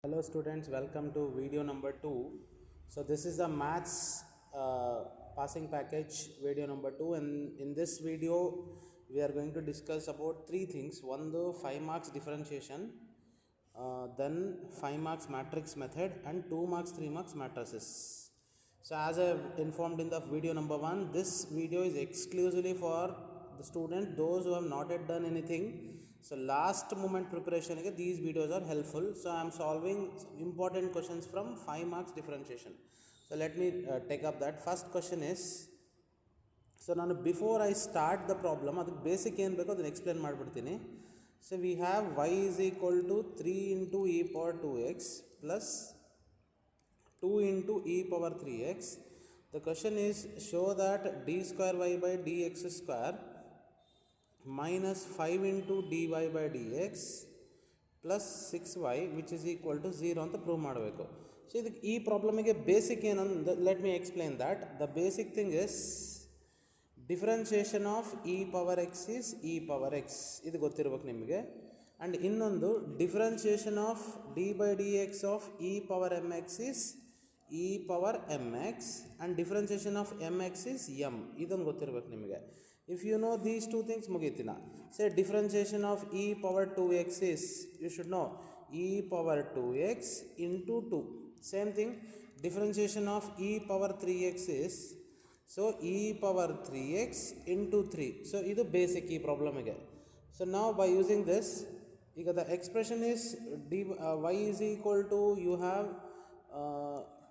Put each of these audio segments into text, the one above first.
Hello students, welcome to video number 2. So this is the maths passing package video number 2, and in this video we are going to discuss about three things. One, the 5 marks differentiation, then 5 marks matrix method, and 2 marks 3 marks matrices. So as I have informed in the video number 1, this video is exclusively for the student, those who have not yet done anything. So last moment preparation, these videos are helpful. So I am solving important questions from 5 marks differentiation. So let me take up that. First question is, so now before I start the problem, ಅದಕ್ಕೆ basic ಏನು ಬೇಕೋ ಅದನ್ನು explain ಮಾಡಿಬಿಡ್ತೀನಿ. So we have y is equal to 3 into e power 2x plus 2 into e power 3x. The question is, show that d square y by dx square minus 5 into dy by dx plus 6y which is equal to 0 ಅಂತ prove ಮಾಡಬೇಕು. So ಇದಕ್ಕೆ ಈ ಪ್ರಾಬ್ಲಮಿಗೆ basic ಏನಂದ್ರೆ, let me explain that. The basic thing is differentiation of e power X is e power X, ಇದು ಗೊತ್ತಿರ್ಬೇಕು ನಿಮಗೆ. And ಇನ್ನೊಂದು differentiation of D by d X of e power M X is e power M X, and differentiation of M X is M, ಇದೊಂದು ಗೊತ್ತಿರ್ಬೇಕು ನಿಮಗೆ. If you know these two things, mugitina. Say differentiation of e power 2x is, you should know, e power 2x into 2. Same thing, differentiation of e power 3x is, so e power 3x into 3. So this is basic e problem again. So now by using this, the expression is y is equal to, you have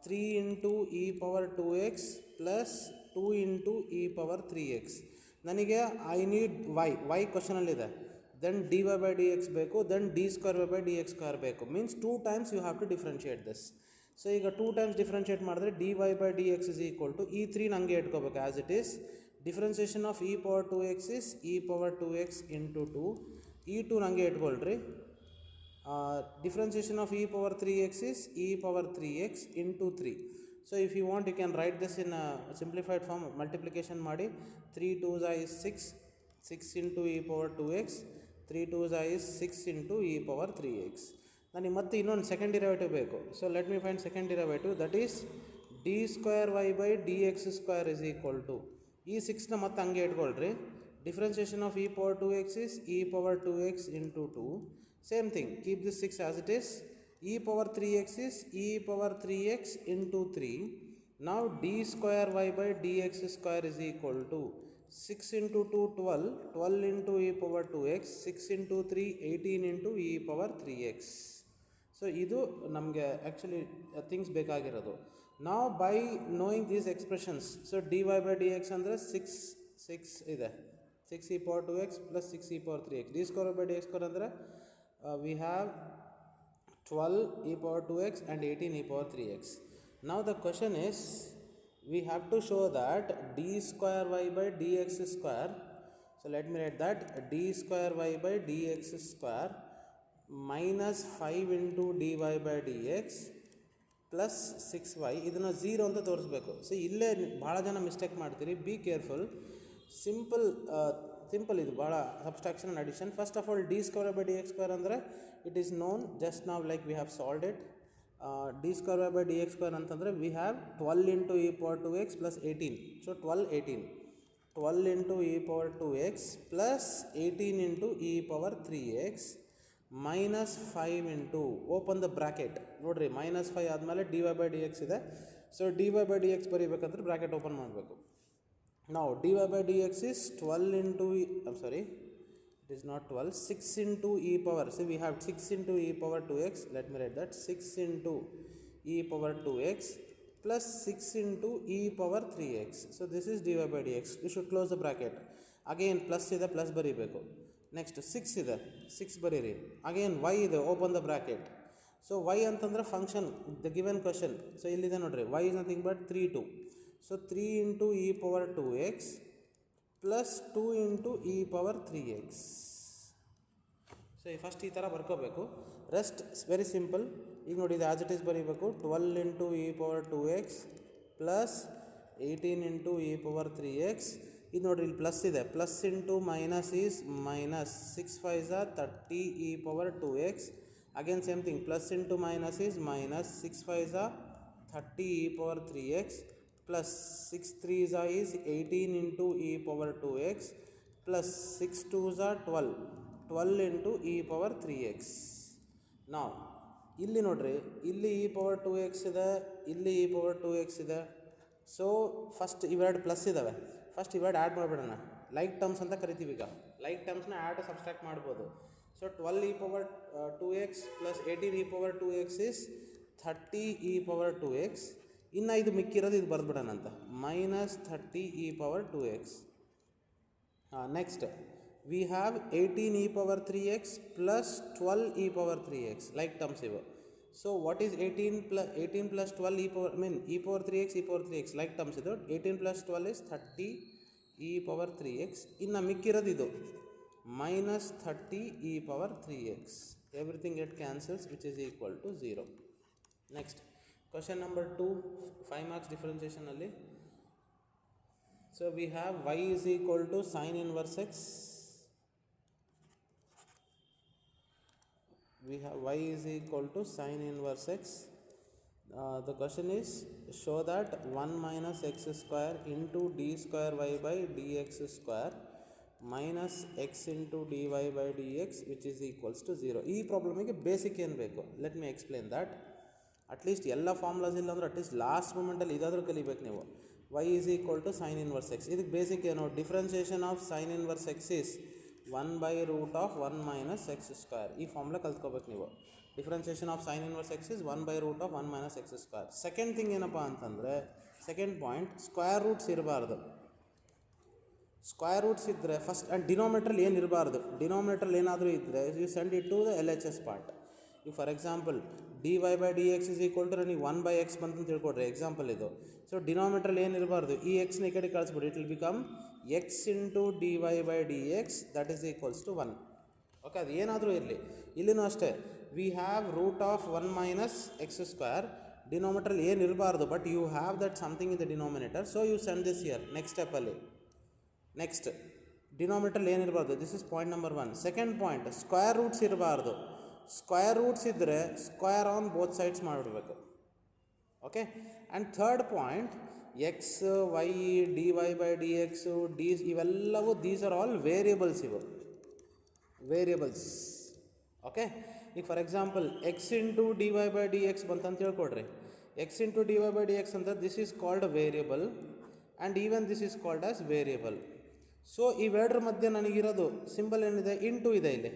3 into e power 2x plus 2 into e power 3x. ನನಗೆ I need y ಕ್ವಶನಲ್ಲಿದೆ, then d y by d x ಬೇಕು, then d square y by d x square ಬೇಕು. Means 2 times you have to differentiate this. So ಈಗ 2 times differentiate ಮಾಡಿದ್ರೆ d y by d x is equal to ಈ 3 ನಂಗೆ ಇಟ್ಕೋಬೇಕು as it is. Differentiation of e power 2x is e power 2x into 2. ಈ 2 ನಂಗೆ ಇಟ್ಕೊಳ್ರಿ. Differentiation of e power 3x is e power 3x into 3. So if you want, you can write this in a simplified form, multiplication ಮಾಡಿ. 3 2s is 6, 6 into e power 2x, 3 2s is 6 into e power 3x. ನನಗೆ ಮತ್ತೆ ಇನ್ನೊಂದು second derivative ಬೇಕು. So let me find second derivative, that is d square y by d x square is equal to ಈ 6ನ ಮತ್ತೆ ಹಂಗೆ ಇಟ್ಕೊಳ್ರಿ. Differentiation of e power 2x is e power 2x into 2. Same thing, keep this 6 as it is. e power 3x is e power 3x into 3. Now d square y by dx square is equal to 6 into 2 12, 12 into e power 2x, 6 into 3 18 into e power 3x. So ಇದು ನಮಗೆ actually things ಬೇಕಾಗಿರೋದು. ನಾವು by knowing these expressions, so d y by d x ಅಂದರೆ 6 ಇದೆ, 6 e power 2x plus 6 e power 3x. D square by d x square ಅಂದರೆ V have 12 e power 2x and 18 e power 3x. Now the question is, we have to show that d square y by dx square. So let me write that d square y by dx square minus 5 into dy by dx plus 6y ಇದನ್ನು 0 ಅಂತ ತೋರಿಸ್ಬೇಕು. So ಇಲ್ಲೇ ಭಾಳ ಜನ mistake ಮಾಡ್ತೀರಿ, be careful. Simple ಇದು ಭಾಳ subtraction and addition. First of all d square by d x square ಅಂದರೆ ಇಟ್ ಈಸ್ ನೋನ್ ಜಸ್ಟ್ ನಾವು like we have solved it. D square by d x square ಅಂತಂದರೆ we have 12 into e power 2x plus 18. So 12 into e power 2x plus 18 into e power 3x minus 5 into, open the bracket ನೋಡಿರಿ, -5 ಆದಮೇಲೆ d y by d x ಇದೆ. So d y by d x ಬರೀಬೇಕಂದ್ರೆ bracket open ಮಾಡಬೇಕು. Now dy by dx is 12 into it is not 12, 6 into e power. So we have 6 into e power 2x. Let me write that 6 into e power 2x plus 6 into e power 3x. So this is dy by dx. You should close the bracket. Again plus ಇದೆ, plus ಬರೀಬೇಕು. Next 6 ಇದೆ, 6 ಬರೀರಿ. Again y ಇದೆ, open the bracket. So y ಅಂತಂದ್ರೆ function, the given question. So ಇಲ್ಲಿದೆ ನೋಡ್ರಿ, y is nothing but 3 2. So 3 into e power 2x plus 2 into e power 3x. So first ಈ ಥರ ಬರ್ಕೋಬೇಕು. Rest very simple. ಈಗ ನೋಡಿ, ಇದು as it is ಬರೀಬೇಕು. 12 into e power 2x plus 18 into e power 3x. ಇದು ನೋಡಿರಿ, ಇಲ್ಲಿ plus ಇದೆ, plus into minus is minus. 6 5 30 e power 2x. Again same thing, plus into minus is minus, 6 5s are 30 e power 3x plus 6 3s are is 18 into e power 2x plus 6 2s are 12 into e power 3x. Now ಇಲ್ಲಿ ನೋಡ್ರಿ, ಇಲ್ಲಿ e power 2x ಇದೆ, ಇಲ್ಲಿ e power 2x ಇದೆ. So first ಇವೆರಡು plus ಇದ್ದಾವೆ, first ಇವೆರಡು add ಮಾಡಿಬಿಡೋಣ. ಲೈಕ್ ಟರ್ಮ್ಸ್ ಅಂತ ಕರಿತೀವಿ. ಈಗ ಲೈಕ್ ಟರ್ಮ್ಸ್ನ ಆ್ಯಡ್ ಸಬ್ಸ್ಟ್ರಾಕ್ಟ್ ಮಾಡ್ಬೋದು. So 12 e power 2x plus 18 e power 2x is 30 e power 2x. ಇನ್ನು ಇದು ಮಿಕ್ಕಿರೋದು ಇದು ಬರ್ದ್ಬಿಡೋಣ ಅಂತ, minus 30 e power 2x. Next we have 18 e power 3x plus 12 e power 3x, like terms ಇವು. So what is 18 plus 12 e power 3x, e power 3x, like terms ಇದು. 18 plus 12 is 30 e power 3x. ಇನ್ನು ಮಿಕ್ಕಿರೋದು ಇದು minus 30 e power 3x. Everything get cancels, which is equal to 0. Next question number 2, 5 marks differentiation alli. So we have y is equal to sin inverse x. We have y is equal to sin inverse x. The question is, show that 1 minus x square into d square y by dx square minus x into dy by dx which is equals to 0. ಈ ಪ್ರಾಬ್ಲಮಿಗೆ basic ಏನು ಬೇಕು, let me explain that. At least ಎಲ್ಲ formulas ಇಲ್ಲ ಅಂದ್ರೆ at least last ಮೂಮೆಂಟಲ್ಲಿ ಇದಾದರೂ ಕಲಿಬೇಕು ನೀವು. y is equal to sin inverse x. ಇದಕ್ಕೆ ಬೇಸಿಕ್ ಏನು, differentiation of sin inverse x is 1 by root of 1 minus x square. ಈ ಫಾರ್ಮುಲಾ ಕಲ್ತ್ಕೋಬೇಕು ನೀವು. Differentiation of sin inverse x is 1 by root of 1 minus x square. Second thing ಏನಪ್ಪ ಅಂತಂದರೆ, second point, square roots ಇರಬಾರ್ದು. Square roots ಇದ್ದರೆ first, and ಡಿನೋಮಿನೇಟ್ರಲ್ಲಿ ಏನು ಇರಬಾರ್ದು. ಡಿನೋಮಿನೇಟ್ರಲ್ಲಿ ಏನಾದರೂ ಇದ್ದರೆ you send it to the LHS part. ಈಗ for example dy by dx is equal to ನೀವು 1 by x ಬಂತಂತ ತಿಳ್ಕೊಡ್ರಿ, ಎಕ್ಸಾಂಪಲ್ ಇದು. ಸೊ ಡಿನೋಮಿನೇಟ್ರಲ್ಲಿ ಏನು ಇರಬಾರ್ದು, ಈ ಎಕ್ಸ್ನ ಈ ಕಡೆ ಕಳಿಸ್ಬಿಡಿ, it will become x into dy by dx that is equals to 1. Okay, ಅದು ಏನಾದರೂ ಇರಲಿ. ಇಲ್ಲಿನೂ ಅಷ್ಟೇ, we have root of 1 minus x square. ಡಿನೋಮಿನೇಟ್ರಲ್ಲಿ ಏನು ಇರಬಾರ್ದು, but you have that something in the denominator, so you send this here next ಸ್ಟೆಪ್ಪಲ್ಲಿ. Next ಡಿನೋಮಿನೇಟ್ರಲ್ಲಿ ಏನಿರಬಾರ್ದು, this is point number 1. Second point, square roots ಇರಬಾರ್ದು. ಸ್ಕ್ವೇರ್ ರೂಟ್ಸ್ ಇದ್ದರೆ square on both sides ಮಾಡಿಬಿಡ್ಬೇಕು. Okay, and third point, x y d y by d x d ಇವೆಲ್ಲವೂ these are all variables. ಇವು variables. Okay, ಈಗ for example x into d y by d x ಬಂತಂತ ಹೇಳ್ಕೊಡ್ರಿ. X into d y by d x ಅಂತ this is called variable and even this is called as variable. So ಇವೆರಡರ ಮಧ್ಯೆ ನನಗಿರೋದು symbol ಏನಿದೆ, into ಇದೆ ಇಲ್ಲಿ.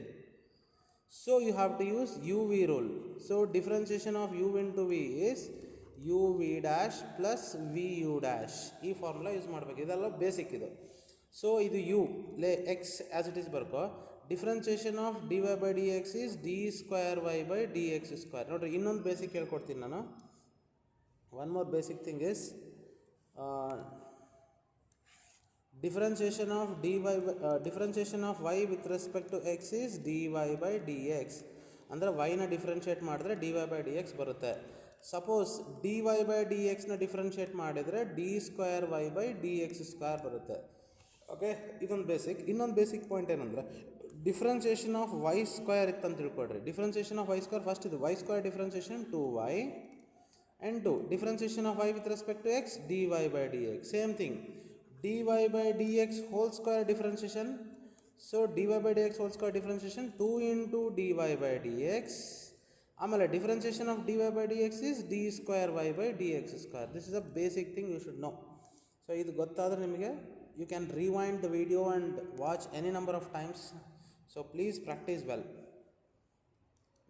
So you have to use u v rule. So differentiation of u into v is u v dash plus v u dash. ಈ formula use ಮಾಡಬೇಕು. ಇದೆಲ್ಲ basic ಇದು. ಸೊ ಇದು u lay x as it is ಬರ್ಕೋ. Differentiation of d y by d x is d square y by d x square. ನೋಡಿರಿ, ಇನ್ನೊಂದು basic ಹೇಳ್ಕೊಡ್ತೀನಿ ನಾನು. One more basic thing is differentiation of y with respect to x is dy by dx. ಅಂದರೆ yನ differentiate ಮಾಡಿದ್ರೆ dy by dx ಬರುತ್ತೆ. Suppose dy by dxನ differentiate ಮಾಡಿದರೆ d square y by d x square ಬರುತ್ತೆ. Okay, ಇದೊಂದು basic. ಇನ್ನೊಂದು basic point ಏನಂದರೆ, ಡಿಫ್ರೆನ್ಸಿಯೇಷನ್ ಆಫ್ ವೈ ಸ್ಕ್ವೇರ್ ಇತ್ತಂತ ತಿಳ್ಕೊಡ್ರಿ. Differentiation of y square first ಇದು y square differentiation 2y and 2 differentiation of y with respect to x dy by dx. Same thing, dy by dx whole square differentiation. So dy by dx whole square differentiation 2 into dy by dx. ಆಮೇಲೆ differentiation of dy by dx is d square y by dx square. This is a basic thing you should know. So ಇದು ಗೊತ್ತಾದರೆ ನಿಮಗೆ, you can rewind the video and watch any number of times. So please practice well.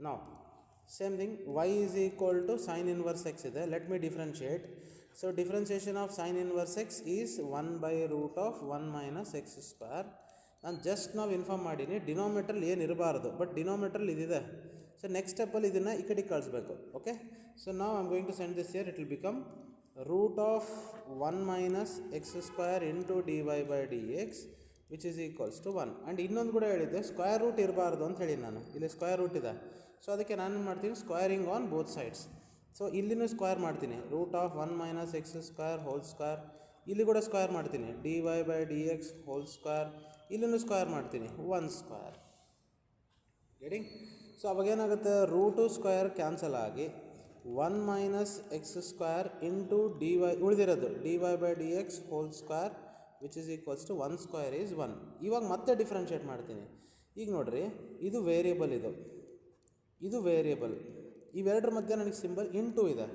Now same thing, y is equal to sin inverse x ಇದೆ. Let me differentiate. So differentiation of sin inverse x is 1 by root of 1 minus x square. ನಾನು just ನಾವು inform ಮಾಡೀನಿ, ಡಿನೋಮಿನೇಟ್ರಲ್ಲಿ ಏನು ಇರಬಾರ್ದು, but ಡಿನೋಮಿನೇಟ್ರಲ್ಲಿ ಇದಿದೆ. So next ಸ್ಟೆಪ್ಪಲ್ಲಿ ಇದನ್ನು ಈ ಕಡೆ ಕಳಿಸ್ಬೇಕು. ಓಕೆ, ಸೊ ನಾವು I am going to send this here. It will become root of 1 minus x square into d y by d x which is equals to 1. And ಇನ್ನೊಂದು ಕೂಡ ಹೇಳಿದ್ದೆ, square root ಇರಬಾರ್ದು ಅಂತ ಹೇಳಿ ನಾನು. ಇಲ್ಲಿ ಸ್ಕ್ವೇರ್ ರೂಟ್ ಇದೆ. ಸೊ ಅದಕ್ಕೆ ನಾನು ಏನು ಮಾಡ್ತೀನಿ, squaring on both sides. So ಇಲ್ಲಿನೂ ಸ್ಕ್ವೇರ್ ಮಾಡ್ತೀನಿ, root of 1 minus x square whole square. ಇಲ್ಲಿ ಕೂಡ ಸ್ಕ್ವೇರ್ ಮಾಡ್ತೀನಿ, d y by d x whole square. ಇಲ್ಲಿನೂ ಸ್ಕ್ವೇರ್ ಮಾಡ್ತೀನಿ, 1 ಸ್ಕ್ವೇರ್. ಗೆಟಿಂಗ್? ಸೊ ಅವಾಗೇನಾಗುತ್ತೆ, ರೂಟು ಸ್ಕ್ವೇರ್ ಕ್ಯಾನ್ಸಲ್ ಆಗಿ 1 minus x square into d y ಉಳಿದಿರೋದು dy by d x whole square which is equals to 1 square is 1. ಇವಾಗ ಮತ್ತೆ differentiate ಮಾಡ್ತೀನಿ. ಈಗ ನೋಡಿರಿ, ಇದು ವೇರಿಯಬಲ್, ಇದು ವೇರಿಯಬಲ್, ಇವೆರಡರ ಮಧ್ಯೆ ನನಗೆ ಸಿಂಬಲ್ ಇಂಟು ಇದೆ,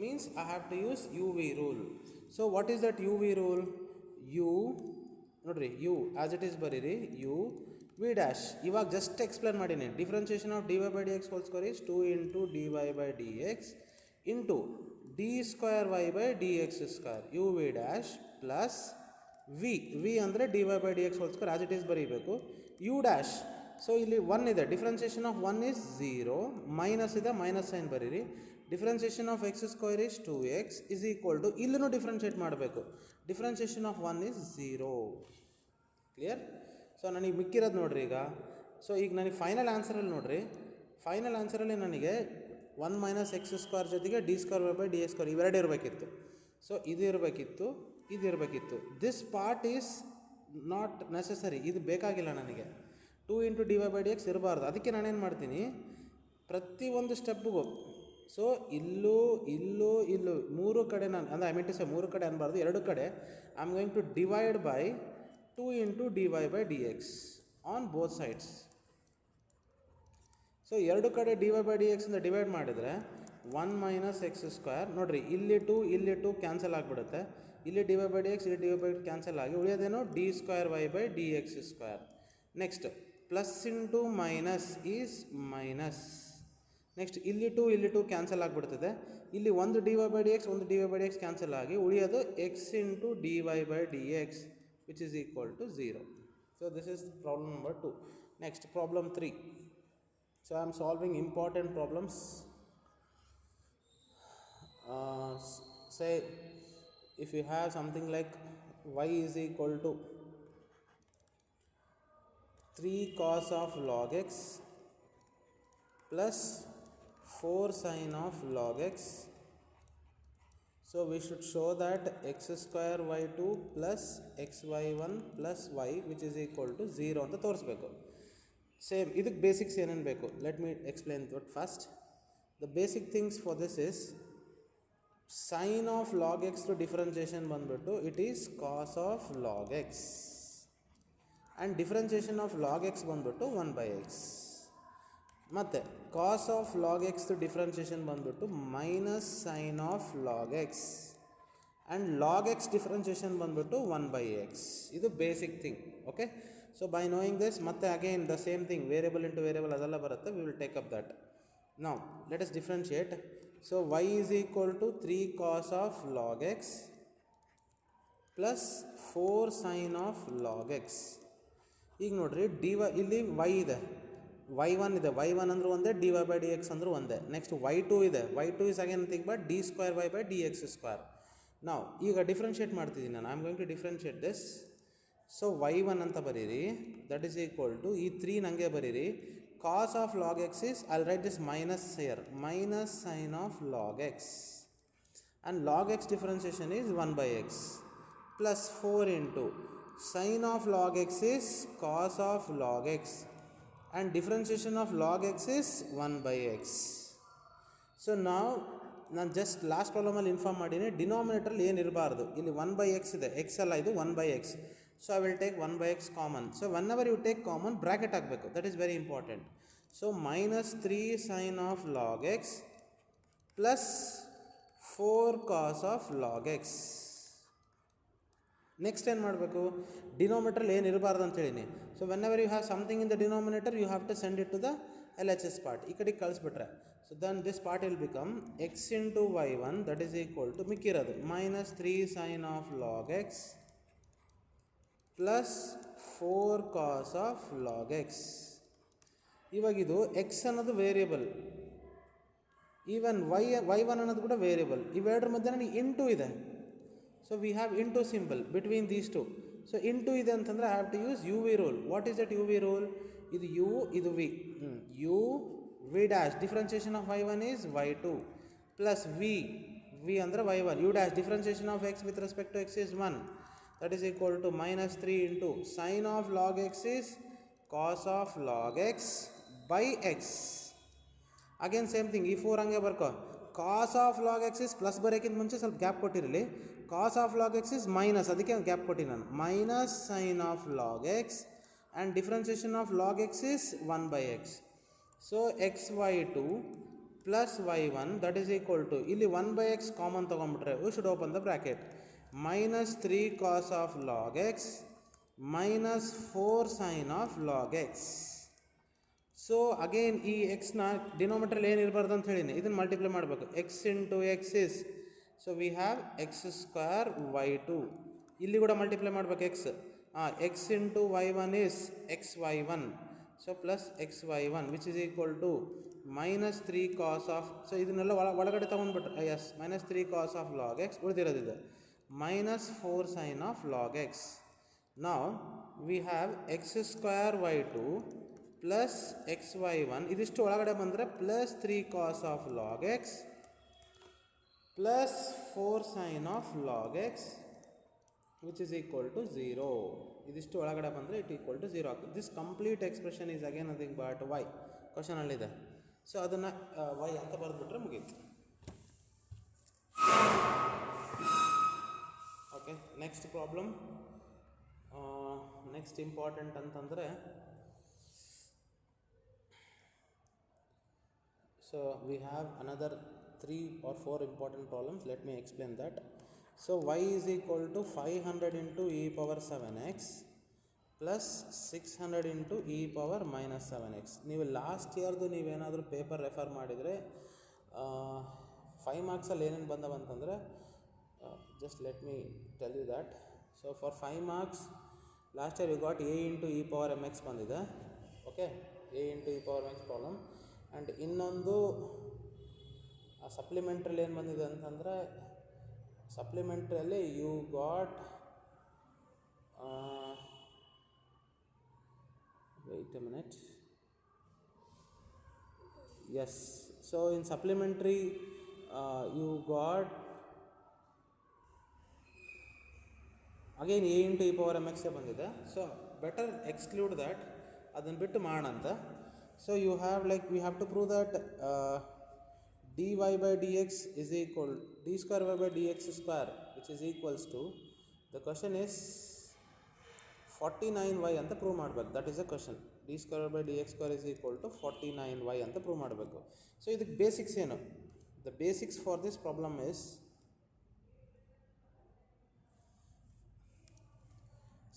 means I have to use u v rule. So what is that u v rule? U ನೋಡಿರಿ, ಯು ಆ್ಯಸ್ ಇಟ್ ಈಸ್ ಬರೀರಿ, ಯು ವಿ ಡ್ಯಾಶ್. ಇವಾಗ ಜಸ್ಟ್ ಎಕ್ಸ್ಪ್ಲೇನ್ ಮಾಡೀನಿ. Differentiation of dy by d x whole square is 2 into dy by d x into d square y by d x square u v dash plus v ಅಂದರೆ dy by d x whole square as it is ಬರೀಬೇಕು, u dash. So ಇಲ್ಲಿ 1 ಇದೆ, differentiation of 1 is 0, minus ಇದೆ, minus sign ಬರೀರಿ. Differentiation of x square is 2x is equal to, ಇಲ್ಲೂ differentiate ಮಾಡಬೇಕು, differentiation of 1 is 0. Clear? So ನನಗೆ ಮಿಕ್ಕಿರೋದು ನೋಡಿರಿ ಈಗ. ಸೊ ಈಗ ನನಗೆ ಫೈನಲ್ ಆನ್ಸರಲ್ಲಿ ನೋಡಿರಿ, ಫೈನಲ್ ಆನ್ಸರಲ್ಲಿ ನನಗೆ 1 ಮೈನಸ್ ಎಕ್ಸ್ ಸ್ಕ್ವೇರ್ ಜೊತೆಗೆ d square y by d x square ಇವೆರಡು ಇರಬೇಕಿತ್ತು. ಸೊ ಇದು ಇರಬೇಕಿತ್ತು, ಇದು ಇರಬೇಕಿತ್ತು. This part is not necessary, ಇದು ಬೇಕಾಗಿಲ್ಲ ನನಗೆ. 2 into d y by d x ಇರಬಾರ್ದು. ಅದಕ್ಕೆ ನಾನೇನು ಮಾಡ್ತೀನಿ, ಪ್ರತಿಯೊಂದು ಸ್ಟೆಪ್ಪಿಗೂ, ಸೊ ಇಲ್ಲೂ ಇಲ್ಲೂ ಇಲ್ಲೂ ಮೂರು ಕಡೆ ನಾನು ಅಂದರೆ ಐ ಮೀನ್ ಟು ಸೇ ಮೂರು ಕಡೆ ಅನ್ಬಾರ್ದು, ಎರಡು ಕಡೆ I am going to divide by 2 into d y by d x on both sides. So ಎರಡು ಕಡೆ ಡಿ ವೈ ಬೈ ಡಿ ಎಕ್ಸಿಂದ ಡಿವೈಡ್ ಮಾಡಿದರೆ 1 ಮೈನಸ್ ಎಕ್ಸ್ ಸ್ಕ್ವೇರ್, ನೋಡಿರಿ ಇಲ್ಲಿ 2 ಕ್ಯಾನ್ಸಲ್ ಆಗಿಬಿಡುತ್ತೆ, ಇಲ್ಲಿ d y by d x, ಇಲ್ಲಿ ಡಿ ವೈ ಬೈ ಕ್ಯಾನ್ಸಲ್ ಆಗಿ ಉಳಿಯೋದೇನೋ d square y by d x square. Next plus into minus is minus. Next ಇಲ್ಲಿ 2 ಕ್ಯಾನ್ಸಲ್ ಆಗಿಬಿಡ್ತದೆ, ಇಲ್ಲಿ ಒಂದು d y by d x, ಒಂದು d y by d x cancel ಆಗಿ ಉಳಿಯೋದು x into d y by d x which is equal to 0. So this is problem number 2. Next problem 3. So I am solving important problems. say if you have something like y is equal to 3 cos of log x plus 4 sin of log x. So we should show that x square y2 plus xy1 plus y which is equal to 0 ಅಂತ ತೋರಿಸ್ಬೇಕು. Same ಇದಕ್ಕೆ basics ಏನೇನು ಬೇಕು, let me explain that first. The basic things for this is sin of log x to differentiation ಬಂದ್ಬಿಟ್ಟು it is cos of log x and differentiation of log x ಬಂದ್ಬಿಟ್ಟು 1 by x. ಮತ್ತು cos of log x to differentiation ಬಂದ್ಬಿಟ್ಟು minus sin of log x and log x differentiation ಬಂದ್ಬಿಟ್ಟು 1 by x. ಇದು basic thing. Okay, so by knowing this ಮತ್ತೆ again the same thing, variable into variable ಅದೆಲ್ಲ ಬರುತ್ತೆ, we will take up that. Now let us differentiate. So y is equal to 3 cos of log x plus 4 sin of log x. ಈಗ ನೋಡ್ರಿ dy ಇಲ್ಲಿ y ಇದೆ, y1 ಇದೆ, y1 ಅಂದ್ರೆ ಒಂದೇ, dy by dx ಅಂದ್ರೆ ಒಂದೇ. ನೆಕ್ಸ್ಟ್ y2 ಇದೆ, y2 is again nothing but d square y by dx square. ನಾವು ಈಗ ಡಿಫ್ರೆನ್ಷಿಯೇಟ್ ಮಾಡ್ತಿದ್ದೀನಿ ನಾನು, I am going to differentiate this. So y1 ಅಂತ ಬರೀರಿ, ದಟ್ ಈಸ್ ಈಕ್ವಲ್ ಟು ಈ 3 ನನಗೆ ಬರೀರಿ, cos of log x is, I'll write this minus here, minus sin of log x, and log x differentiation is 1 by x plus 4 into sin of log x is cos of log x and differentiation of log x is 1 by x. So now ನಾನು just last ಪ್ರಾಬ್ಲಮಲ್ಲಿ inform ಮಾಡೀನಿ, ಡಿನಾಮಿನೇಟ್ರಲ್ಲಿ ಏನು ಇರಬಾರ್ದು, ಇಲ್ಲಿ 1 by x ಇದೆ, x ಅಲ್ಲ ಇದು 1 by x. So I will take 1 by x common. So whenever you take common, bracket ಆಗಬೇಕು, that is very important. So minus 3 sin of log x plus 4 cos of log x. Next ಏನು ಮಾಡಬೇಕು, ಡಿನಾಮಿನೇಟ್ರಲ್ಲಿ ಏನು ಇರಬಾರ್ದು ಅಂತ ಹೇಳಿನಿ. So whenever you have something in the denominator you have to send it to the L H S part, ಈ ಕಡೆಗೆ ಕಳಿಸ್ಬಿಟ್ರೆ. So then this part will become x into y1 that is equal to ಮಿಕ್ಕಿರೋದು minus 3 sin of log x plus 4 cos of log x. ಇವಾಗಿದು x ಅನ್ನೋದು variable, even y1 ಅನ್ನೋದು ಕೂಡ variable, ಇವೆರಡರ ಮಧ್ಯೆ ನನಗೆ ಇಂಟು ಇದೆ. So we have into symbol between these two. So into ಇದೆ ಅಂತಂದರೆ I have to use u v rule. What is that u v rule? ಇದು ಯು, ಇದು v, u v dash differentiation of y1 is y2 plus v ಅಂದರೆ y1, u dash differentiation of x with respect to x is 1, that is equal to minus 3 into sin of log x is cos of log x by x. Again same thing ಈ 4 ಹಂಗೆ ಬರ್ಕೋ. Cos of log x is plus ಬರೋಕ್ಕಿಂತ ಮುಂಚೆ ಸ್ವಲ್ಪ gap ಕೊಟ್ಟಿರಲಿ. Cos of log x is minus, ಅದಕ್ಕೆ gap ಕೊಟ್ಟಿನಿ ನಾನು. Minus sine of log x and differentiation of log x is 1/x. So xy2 plus y1 that is equal to, ಇಲ್ಲಿ 1/x common ತೊಗೊಂಡ್ಬಿಟ್ರೆ we should open the bracket. Minus 3 cos of log x minus 4 sine of log X. So again ಈ ಎಕ್ಸ್ನ denominator ಏನು ಇರಬಾರ್ದು ಅಂತ ಹೇಳಿನಿ, ಇದನ್ನು multiply ಮಾಡಬೇಕು. X into x is, so we have x square y2. ಇಲ್ಲಿ ಕೂಡ ಮಲ್ಟಿಪ್ಲೈ ಮಾಡಬೇಕು x. X into y1 is x y1, so plus x y1 which is equal to minus 3 cos of, so ಇದನ್ನೆಲ್ಲ ಒಳಗಡೆ ತೊಗೊಂಡ್ಬಿಟ್ರೆ ಎಸ್ minus 3 cos of log x ಉಳಿದಿರೋದಿದೆ, minus 4 sine of log x. ನಾವು we have x square y2 plus x y1, ಇದಿಷ್ಟು ಒಳಗಡೆ ಬಂದರೆ plus 3 cos of log x plus 4 sine of log x which is equal to 0. ಇದಿಷ್ಟು ಒಳಗಡೆ ಬಂದರೆ it equal to 0 ಆಗ್ತದೆ. This complete expression is again nothing but y. ಕ್ವಶನಲ್ಲಿದೆ, so ಅದನ್ನು y ಅಂತ ಬರೆದ್ಬಿಟ್ರೆ ಮುಗೀತು. Okay, next problem. Next important ಅಂತಂದರೆ, so we have another 3 or 4 important problems. Let me explain that. So y is equal to 500 into e power 7x plus 600 into e power minus 7x. ನೀವು last ಇಯರ್ದು ನೀವೇನಾದರೂ paper refer ಮಾಡಿದರೆ 5 ಮಾರ್ಕ್ಸಲ್ಲಿ ಏನೇನು ಬಂದವಂತಂದರೆ, just let me tell you that. So for 5 marks last year you got a into e power mx ಬಂದಿದೆ. Okay, a into e power mx problem. And ಇನ್ನೊಂದು ಸಪ್ಲಿಮೆಂಟ್ರಿಲಿ ಏನು ಬಂದಿದೆ ಅಂತಂದರೆ, ಸಪ್ಲಿಮೆಂಟ್ರಿಯಲ್ಲಿ you got wait a minute, yes, so in supplementary you got again a into e power m ಎಕ್ಸೇ ಬಂದಿದೆ. So better exclude that, ಅದನ್ನು ಬಿಟ್ಟು ಮಾಡೋಣ ಅಂತ. So you have, like, we have to prove that dy by dx is equal d square y by dx square, which is equals to, the question is 49y ಅಂತ prove ಮಾಡಬೇಕು. That is a question. d square by dx square is equal to 49y ಅಂತ prove ಮಾಡಬೇಕು. So ಇದಕ್ಕೆ basics ಏನು? The basics for this problem is,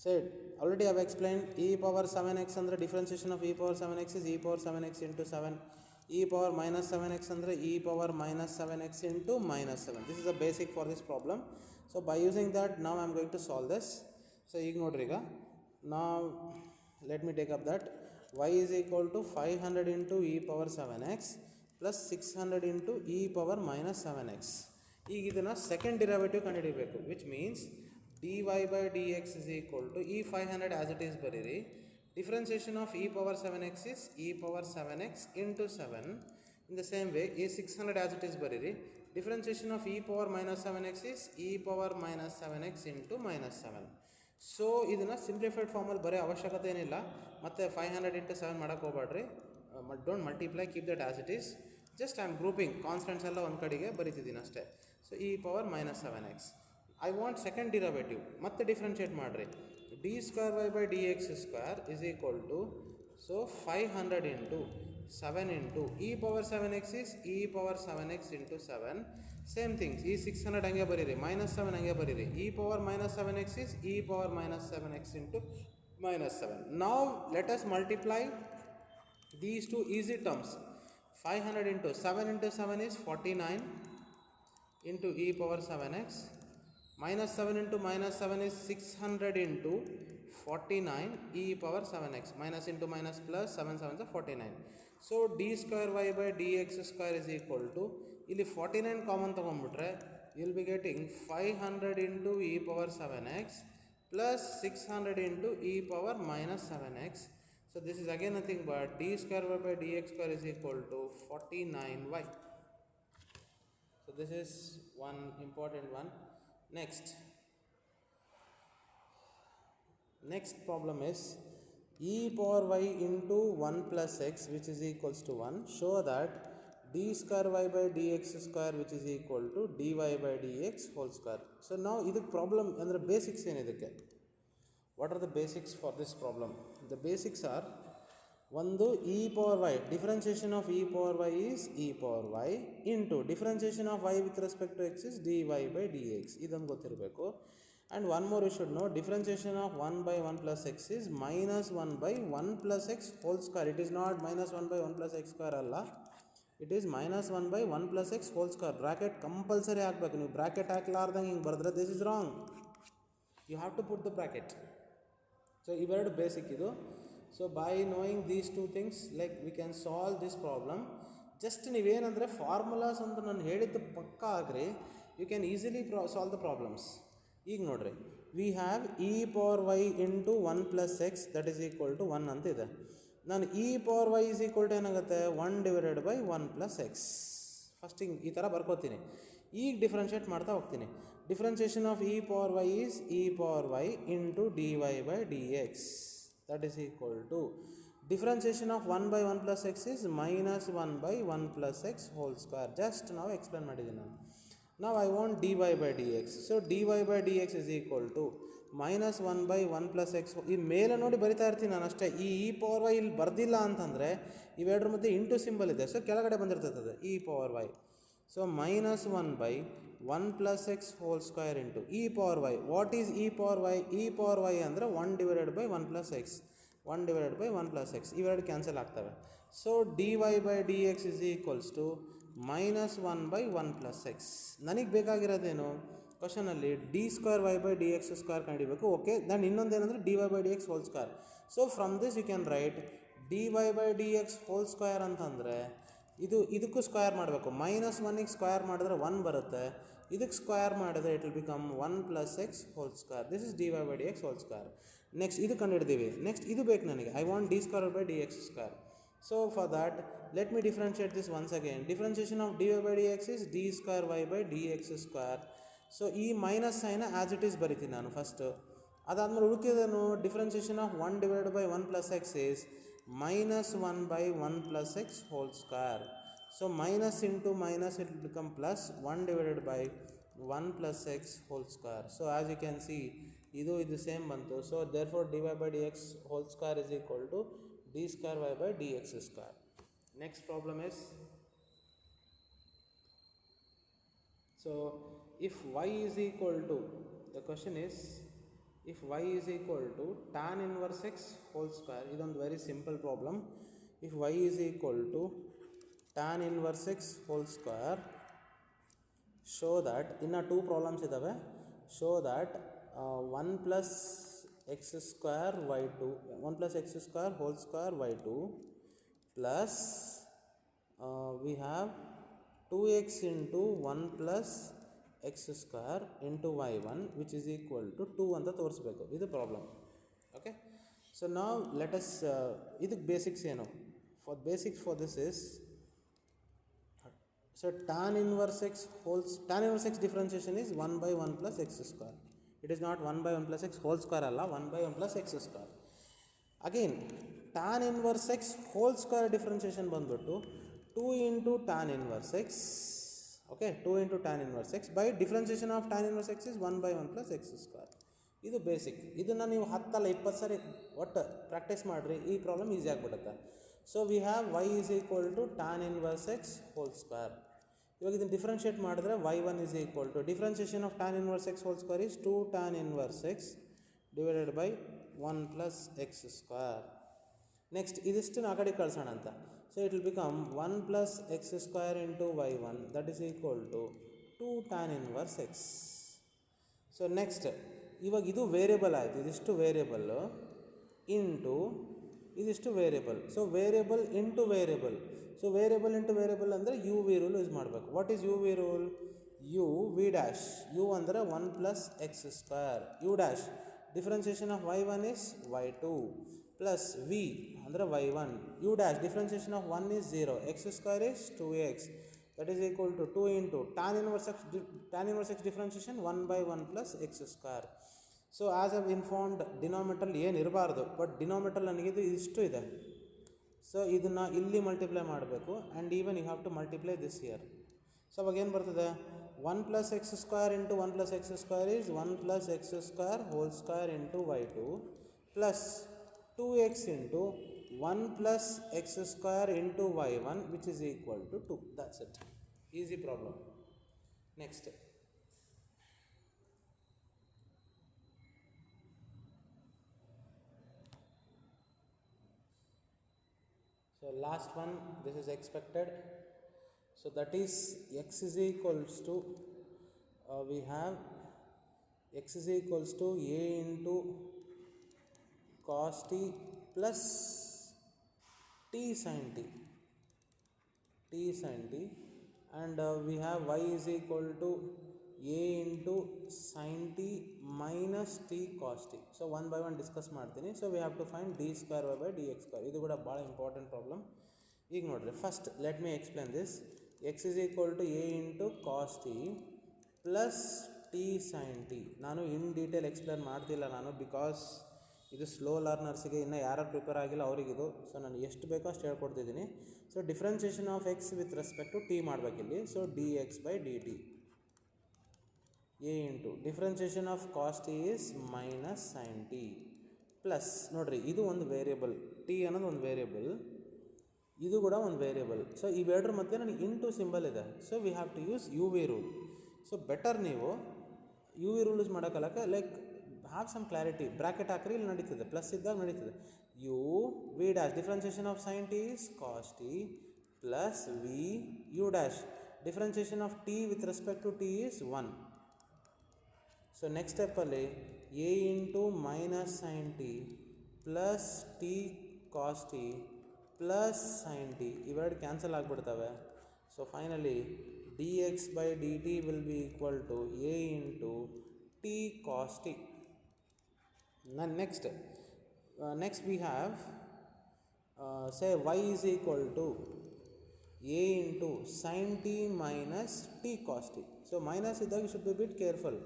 said already I have explained, e power 7x ಅಂದರೆ differentiation of e power 7x is e power 7x into 7, e power minus 7x ಅಂದರೆ e power minus 7x into minus 7. This is the basic for this problem. So by using that now I am going to solve this. So ಈಗ ನೋಡ್ರಿ, ಈಗ now let me take up that y is equal to 500 into e power 7x plus 600 into e power minus 7x. ಈಗ ಇದನ್ನು second derivative ಕಂಡುಹಿಡಿಯಬೇಕು, which means dy by dx is equal to e 500 as it is ಬರೀರಿ, differentiation of e power 7x is e power 7x into 7. In the same way e 600 as it is ಬರೀರಿ, differentiation of e power minus 7x is e power minus 7x into minus 7. So ಇದನ್ನು simplified ಫಾರ್ಮಲ್ಲಿ ಬರೀ ಅವಶ್ಯಕತೆ ಏನಿಲ್ಲ, ಮತ್ತು 500 into 7 ಮಾಡೋಕ್ಕೆ ಹೋಗ್ಬೇಡ್ರಿ, don't multiply, keep that as it is. Just I am grouping constants ಎಲ್ಲ ಒಂದು ಕಡೆಗೆ ಬರೀತಿದ್ದೀನಿ ಅಷ್ಟೇ. So e power minus 7x, I want second derivative, ಮತ್ತೆ ಡಿಫ್ರೆನ್ಷಿಯೇಟ್ ಮಾಡಿರಿ. d square y by dx square is equal to, so 500 into 7 into e power 7x is e power 7x into 7. Same things, ಈ 600 ಹಂಗೆ ಬರೀರಿ, minus 7 ಹಂಗೆ ಬರೀರಿ, e power minus 7x is e power minus 7x into minus 7. Now let us multiply these two easy terms. 500 into 7 is 49 into e power 7x, minus 7 into minus 7 is 600 into 49 e power 7x, minus into minus plus 7 7 is 49. So d square y by dx square is equal to, ಇಲ್ಲಿ 49 common ತೊಗೊಂಡ್ಬಿಟ್ರೆ you will be getting 500 into e power 7x plus 600 into e power minus 7x. So this is again nothing but d square y by dx square is equal to 49y. So this is one important one. Next problem is e power y into 1 plus x which is equals to 1. Show that d square y by dx square which is equal to dy by dx whole square. So now ಇದಕ್ಕೆ problem ಅಂದರೆ basics ಏನಿದಕ್ಕೆ, what are the basics for this problem? The basics are, ಒಂದು e power y, differentiation of e power y is e power y into differentiation of y with respect to x is d y by d x. ಇದೊಂದು ಗೊತ್ತಿರಬೇಕು. And one more you should know, differentiation of 1 by 1 plus x is minus 1 by 1 plus x whole square. It is not minus 1 by 1 plus x square ಅಲ್ಲ, it is minus 1 by 1 plus x whole square. Bracket compulsory ಹಾಕಬೇಕು. ನೀವು bracket ಹಾಕ್ಲಾರ್ದಂಗೆ ಹಿಂಗೆ ಬರೆದ್ರೆ this is wrong. You have to put the bracket. So ಇವೆರಡು basic ಇದು. So by knowing these two things like we can solve this problem. Just ನೀವೇನಂದರೆ formulas ಅಂತ ನಾನು ಹೇಳಿದ್ದು ಪಕ್ಕ ಆಗ್ರಿ, you can easily solve the problems. ಈಗ ನೋಡ್ರಿ, we have e power y into 1 plus x that is equal to 1 ಅಂತ ಇದೆ. ನಾನು e power y is equal to ಏನಾಗುತ್ತೆ, 1 divided by 1 plus x. First ಹಿಂಗೆ ಈ ಥರ ಬರ್ಕೋತೀನಿ. ಈಗ ಡಿಫ್ರೆನ್ಷಿಯೇಟ್ ಮಾಡ್ತಾ ಹೋಗ್ತೀನಿ. Differentiation of e power y is e power y into d y by d x that is equal to differentiation of 1 by 1 plus x is minus 1 by 1 plus x whole square. Just ನಾವು explain ಮಾಡಿದ್ದೀನಿ ನಾನು. Now I want dy by dx. So dy by dx is equal to minus 1 by 1 plus x. ಈ ಮೇಲೆ ನೋಡಿ ಬರಿತಾ ಇರ್ತೀನಿ ನಾನು ಅಷ್ಟೇ. ಈ ಇ ಪವರ್ ವೈ ಇಲ್ಲಿ ಬರ್ದಿಲ್ಲ ಅಂತಂದರೆ ಇವೆರಡರ ಮಧ್ಯೆ ಇಂಟು ಸಿಂಬಲ್ ಇದೆ, ಸೊ ಕೆಳಗಡೆ ಬಂದಿರ್ತದೆ e power y. So minus 1 by 1 plus x whole square into e power y. What is e power y? E power y ಅಂದರೆ 1 divided by 1 plus x, 1 divided by 1 plus x. ಇವೆರಡು cancel ಆಗ್ತವೆ. So d y by d x is equals to minus 1 by 1 plus x. ನನಗೆ ಬೇಕಾಗಿರೋದೇನು ಕ್ವಶನಲ್ಲಿ, d square y by d x square ಕಂಡಿಬೇಕು. Okay, ನಾನು ಇನ್ನೊಂದೇನೆಂದರೆ d y by d x whole square. So from this you can write d y by d x whole square ಅಂತಂದರೆ ಇದಕ್ಕೂ square ಮಾಡಬೇಕು. Minus 1ಗೆ square ಮಾಡಿದ್ರೆ 1 ಬರುತ್ತೆ, ಇದಕ್ಕೆ square ಮಾಡಿದ್ರೆ it will become 1 plus x whole square. This is d y by d x whole square. Next ಇದು ಕಂಡುಹಿಡ್ದೀವಿ. Next ಇದು ಬೇಕು ನನಗೆ, I want d square by d x square. So for that let me differentiate this once again. Differentiation of dy by dx is d square y by dx square. So ಈ minus sign as it is ಬರಿತೀನಿ ನಾನು first. ಅದಾದಮೇಲೆ ಉಳಿಕೆದೇನು, differentiation of 1 divided by 1 plus x is minus 1 by 1 plus x whole square. So minus into minus it will become plus 1 divided by 1 plus x whole square. So as you can see ಇದು same ಬಂತು. So therefore d y by d x whole square is equal to d square y by dx square. Next problem is, so if y is equal to, the question is if y is equal to tan inverse x whole square. ಇದೊಂದು very simple problem. if y is equal to tan inverse x whole square, show that, ಇನ್ನು 2 problems ಇದ್ದಾವೆ. show that 1 plus x square y2, 1 plus x square whole square y2 plus we have 2x into 1 plus x square into y1 which is equal to 2 ಅಂತ ತೋರಿಸ್ಬೇಕು. ಇದು problem. Okay, so ನಾವು let us, ಇದಕ್ಕೆ basics ಏನು, for basics for this is, so tan inverse x differentiation is 1 by 1 plus x square. It is not 1 by 1 plus x whole square ಅಲ್ಲ, 1 by 1 plus x square. Again tan inverse x whole square differentiation ಬಂದ್ಬಿಟ್ಟು 2 into tan inverse x. Okay, 2 into tan inverse x by differentiation of tan inverse x is 1 by 1 plus x square. ಇದು basic. ಇದನ್ನು ನೀವು 10 ಅಲ್ಲ 20 ಸರಿ ಒಟ್ಟು practice ಮಾಡಿರಿ, ಈ problem easy ಆಗಿಬಿಡುತ್ತೆ. So we have y is equal to tan inverse x whole square. ಇವಾಗ ಇದನ್ನು ಡಿಫ್ರೆನ್ಷಿಯೇಟ್ ಮಾಡಿದ್ರೆ y1 is equal to, differentiation of tan inverse x whole square is 2 tan inverse x divided by 1 plus x square. Next ಇದಿಷ್ಟು ಆ ಕಡೆ ಕಳ್ಸೋಣ ಅಂತ. So it will become 1 plus x square into y1 that is equal to 2 tan inverse x. So next ಇವಾಗ ಇದು variable ಆಯಿತು, ಇದಿಷ್ಟು variable into ಇದಿಷ್ಟು variable. So variable into variable. So variable into variable ಅಂದರೆ ಯು ವಿ ರೂಲ್ ಯೂಸ್ ಮಾಡಬೇಕು. What is u v rule? U v dash, u ಅಂದರೆ 1 plus x square, u dash differentiation of y1 is y2 plus v ಅಂದರೆ y1, u dash differentiation of 1 is 0, x square is 2x that is equal to 2 into tan inverse x differentiation 1 by 1 plus x square. So as I've informed denominator ಏನು ಇರಬಾರ್ದು, but denominator ನನಗಿದು ಇಷ್ಟು ಇದೆ. So ಇದನ್ನು ಇಲ್ಲಿ multiply ಮಾಡಬೇಕು and even you have to multiply this here. So ಅವಾಗ ಏನು ಬರ್ತದೆ, 1 + x² ಇಂಟು 1 + x² ಈಸ್ 1 + x² whole square into y2 plus 2x into 1 + x² into y1 which is equal to 2. That's it. Easy problem. Next, so last one, this is expected. So that is x is equals to we have x is equals to a into cos t plus t sin t and we have y is equal to a into sin t minus t cos t. So one by one discuss ಮಾಡ್ತೀನಿ. So we have to find d square y by dx square. ಇದು ಕೂಡ ಭಾಳ important problem. ಈಗ ನೋಡ್ರಿ, first let me explain this. x is equal to a into cos t plus t sin t. ನಾನು in detail explain ಮಾಡ್ತಿಲ್ಲ ನಾನು, because ಇದು slow ಲರ್ನರ್ಸಿಗೆ, ಇನ್ನು ಯಾರು ಪ್ರಿಪೇರ್ ಆಗಿಲ್ಲ ಅವರಿಗಿದು. ಸೊ ನಾನು ಎಷ್ಟು ಬೇಕೋ ಅಷ್ಟು ಹೇಳ್ಕೊಡ್ತಿದ್ದೀನಿ. So differentiation of x with respect to t ಮಾಡಬೇಕಿಲ್ಲಿ. So d x by d t a into differentiation of cos t is minus sin t plus, ನೋಡ್ರಿ ಇದು ಒಂದು ವೇರಿಯಬಲ್, t ಅನ್ನೋದು ಒಂದು ವೇರಿಯಬಲ್, ಇದು ಕೂಡ ಒಂದು ವೇರಿಯಬಲ್. ಸೊ ಇವೆರಡರ ಮಧ್ಯೆ ನನಗೆ ಇಂಟು ಸಿಂಬಲ್ ಇದೆ. So we have to use u v rule. So better ನೀವು ಯು ವಿ ರೂಲ್ ಯೂಸ್ ಮಾಡೋಕ್ಕಲ್ಲಕ್ಕೆ, like have some clarity. Bracket ಹಾಕ್ರಿ, ಇಲ್ಲಿ ನಡೀತದೆ, ಪ್ಲಸ್ ಇದ್ದಾಗ ನಡೀತದೆ. U v dash differentiation of sine t is cos t plus v u dash differentiation of t with respect to t is 1. So next ಸ್ಟೆಪ್ಪಲ್ಲಿ a into minus sine t plus t cos t plus sine t, ಇವೆರಡು cancel ಆಗಿಬಿಡ್ತವೆ. So finally d x by d t will be equal to a into t cos t. Next we have say y is equal to a into sine t minus t cos t. So minus ಇದ್ದಾಗ you should be bit careful.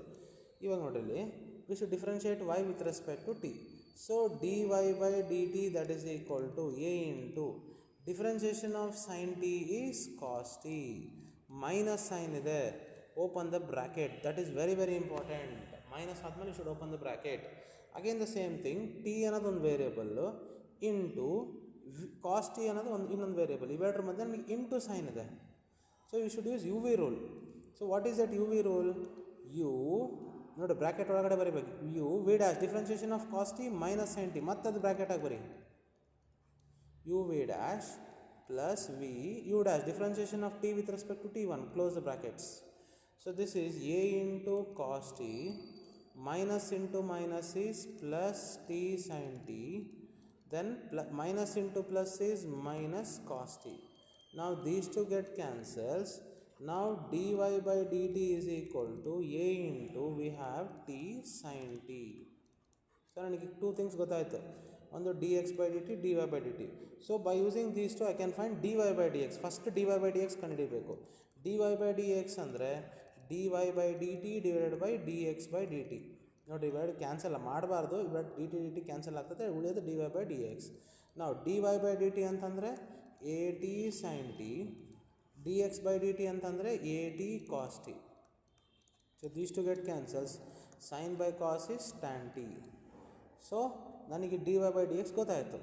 ಇವಾಗ ನೋಡ್ರಿ, we should differentiate y with respect to t. So dy by dt that is equal to a into differentiation of sine t is cos t. Minus sine ಇದೆ, open the bracket. That is very very important. Minus ಆದಮೇಲೆ you should open the bracket. Again the same thing, t ಅನ್ನೋದು ಒಂದು variable into cos T ಅನ್ನೋದು ಇನ್ನೊಂದು variable. ಇವೆರಡರ ಮಧ್ಯೆ ನನಗೆ into sign ಇದೆ. So you should use u v rule. So what is that u v rule? U ನೋಡಿ, bracket ಒಳಗಡೆ ಬರೀಬೇಕು. U v dash differentiation of cos t minus sine t, ಮತ್ತೆ ಅದು ಬ್ರ್ಯಾಕೆಟಾಗಿ ಬರೀ. U v dash plus v u dash differentiation of t with respect to t 1, close the brackets. So this is a into cos t minus into minus is plus t sin t, then minus into plus is minus cos t. Now these two get cancels. Now dy by dt is equal to a into we have t sin t. So ನನಗೆ two things ಗೊತ್ತಾಯಿತು. ಒಂದು dx by dt, dy by dt. So by using these two I can find dy by dx. First dy by dx ಕಂಡುಹಿಡಿಯಬೇಕು. dy by dx ಅಂದರೆ dy by dt divided by dx by dt. ನೋಡಿ, ಇವೆರಡು cancel ಮಾಡಬಾರ್ದು. ಇವೆರಡು d t d t cancel ಆಗ್ತದೆ, ಉಳಿಯೋದು d y by d x. ನಾವು d y by d t ಅಂತಂದರೆ a t sine t, d x by d t ಅಂತಂದರೆ a t cos t. So these two get cancels. Sine by cos is tan t. So ನನಗೆ d y by d x ಗೊತ್ತಾಯಿತು.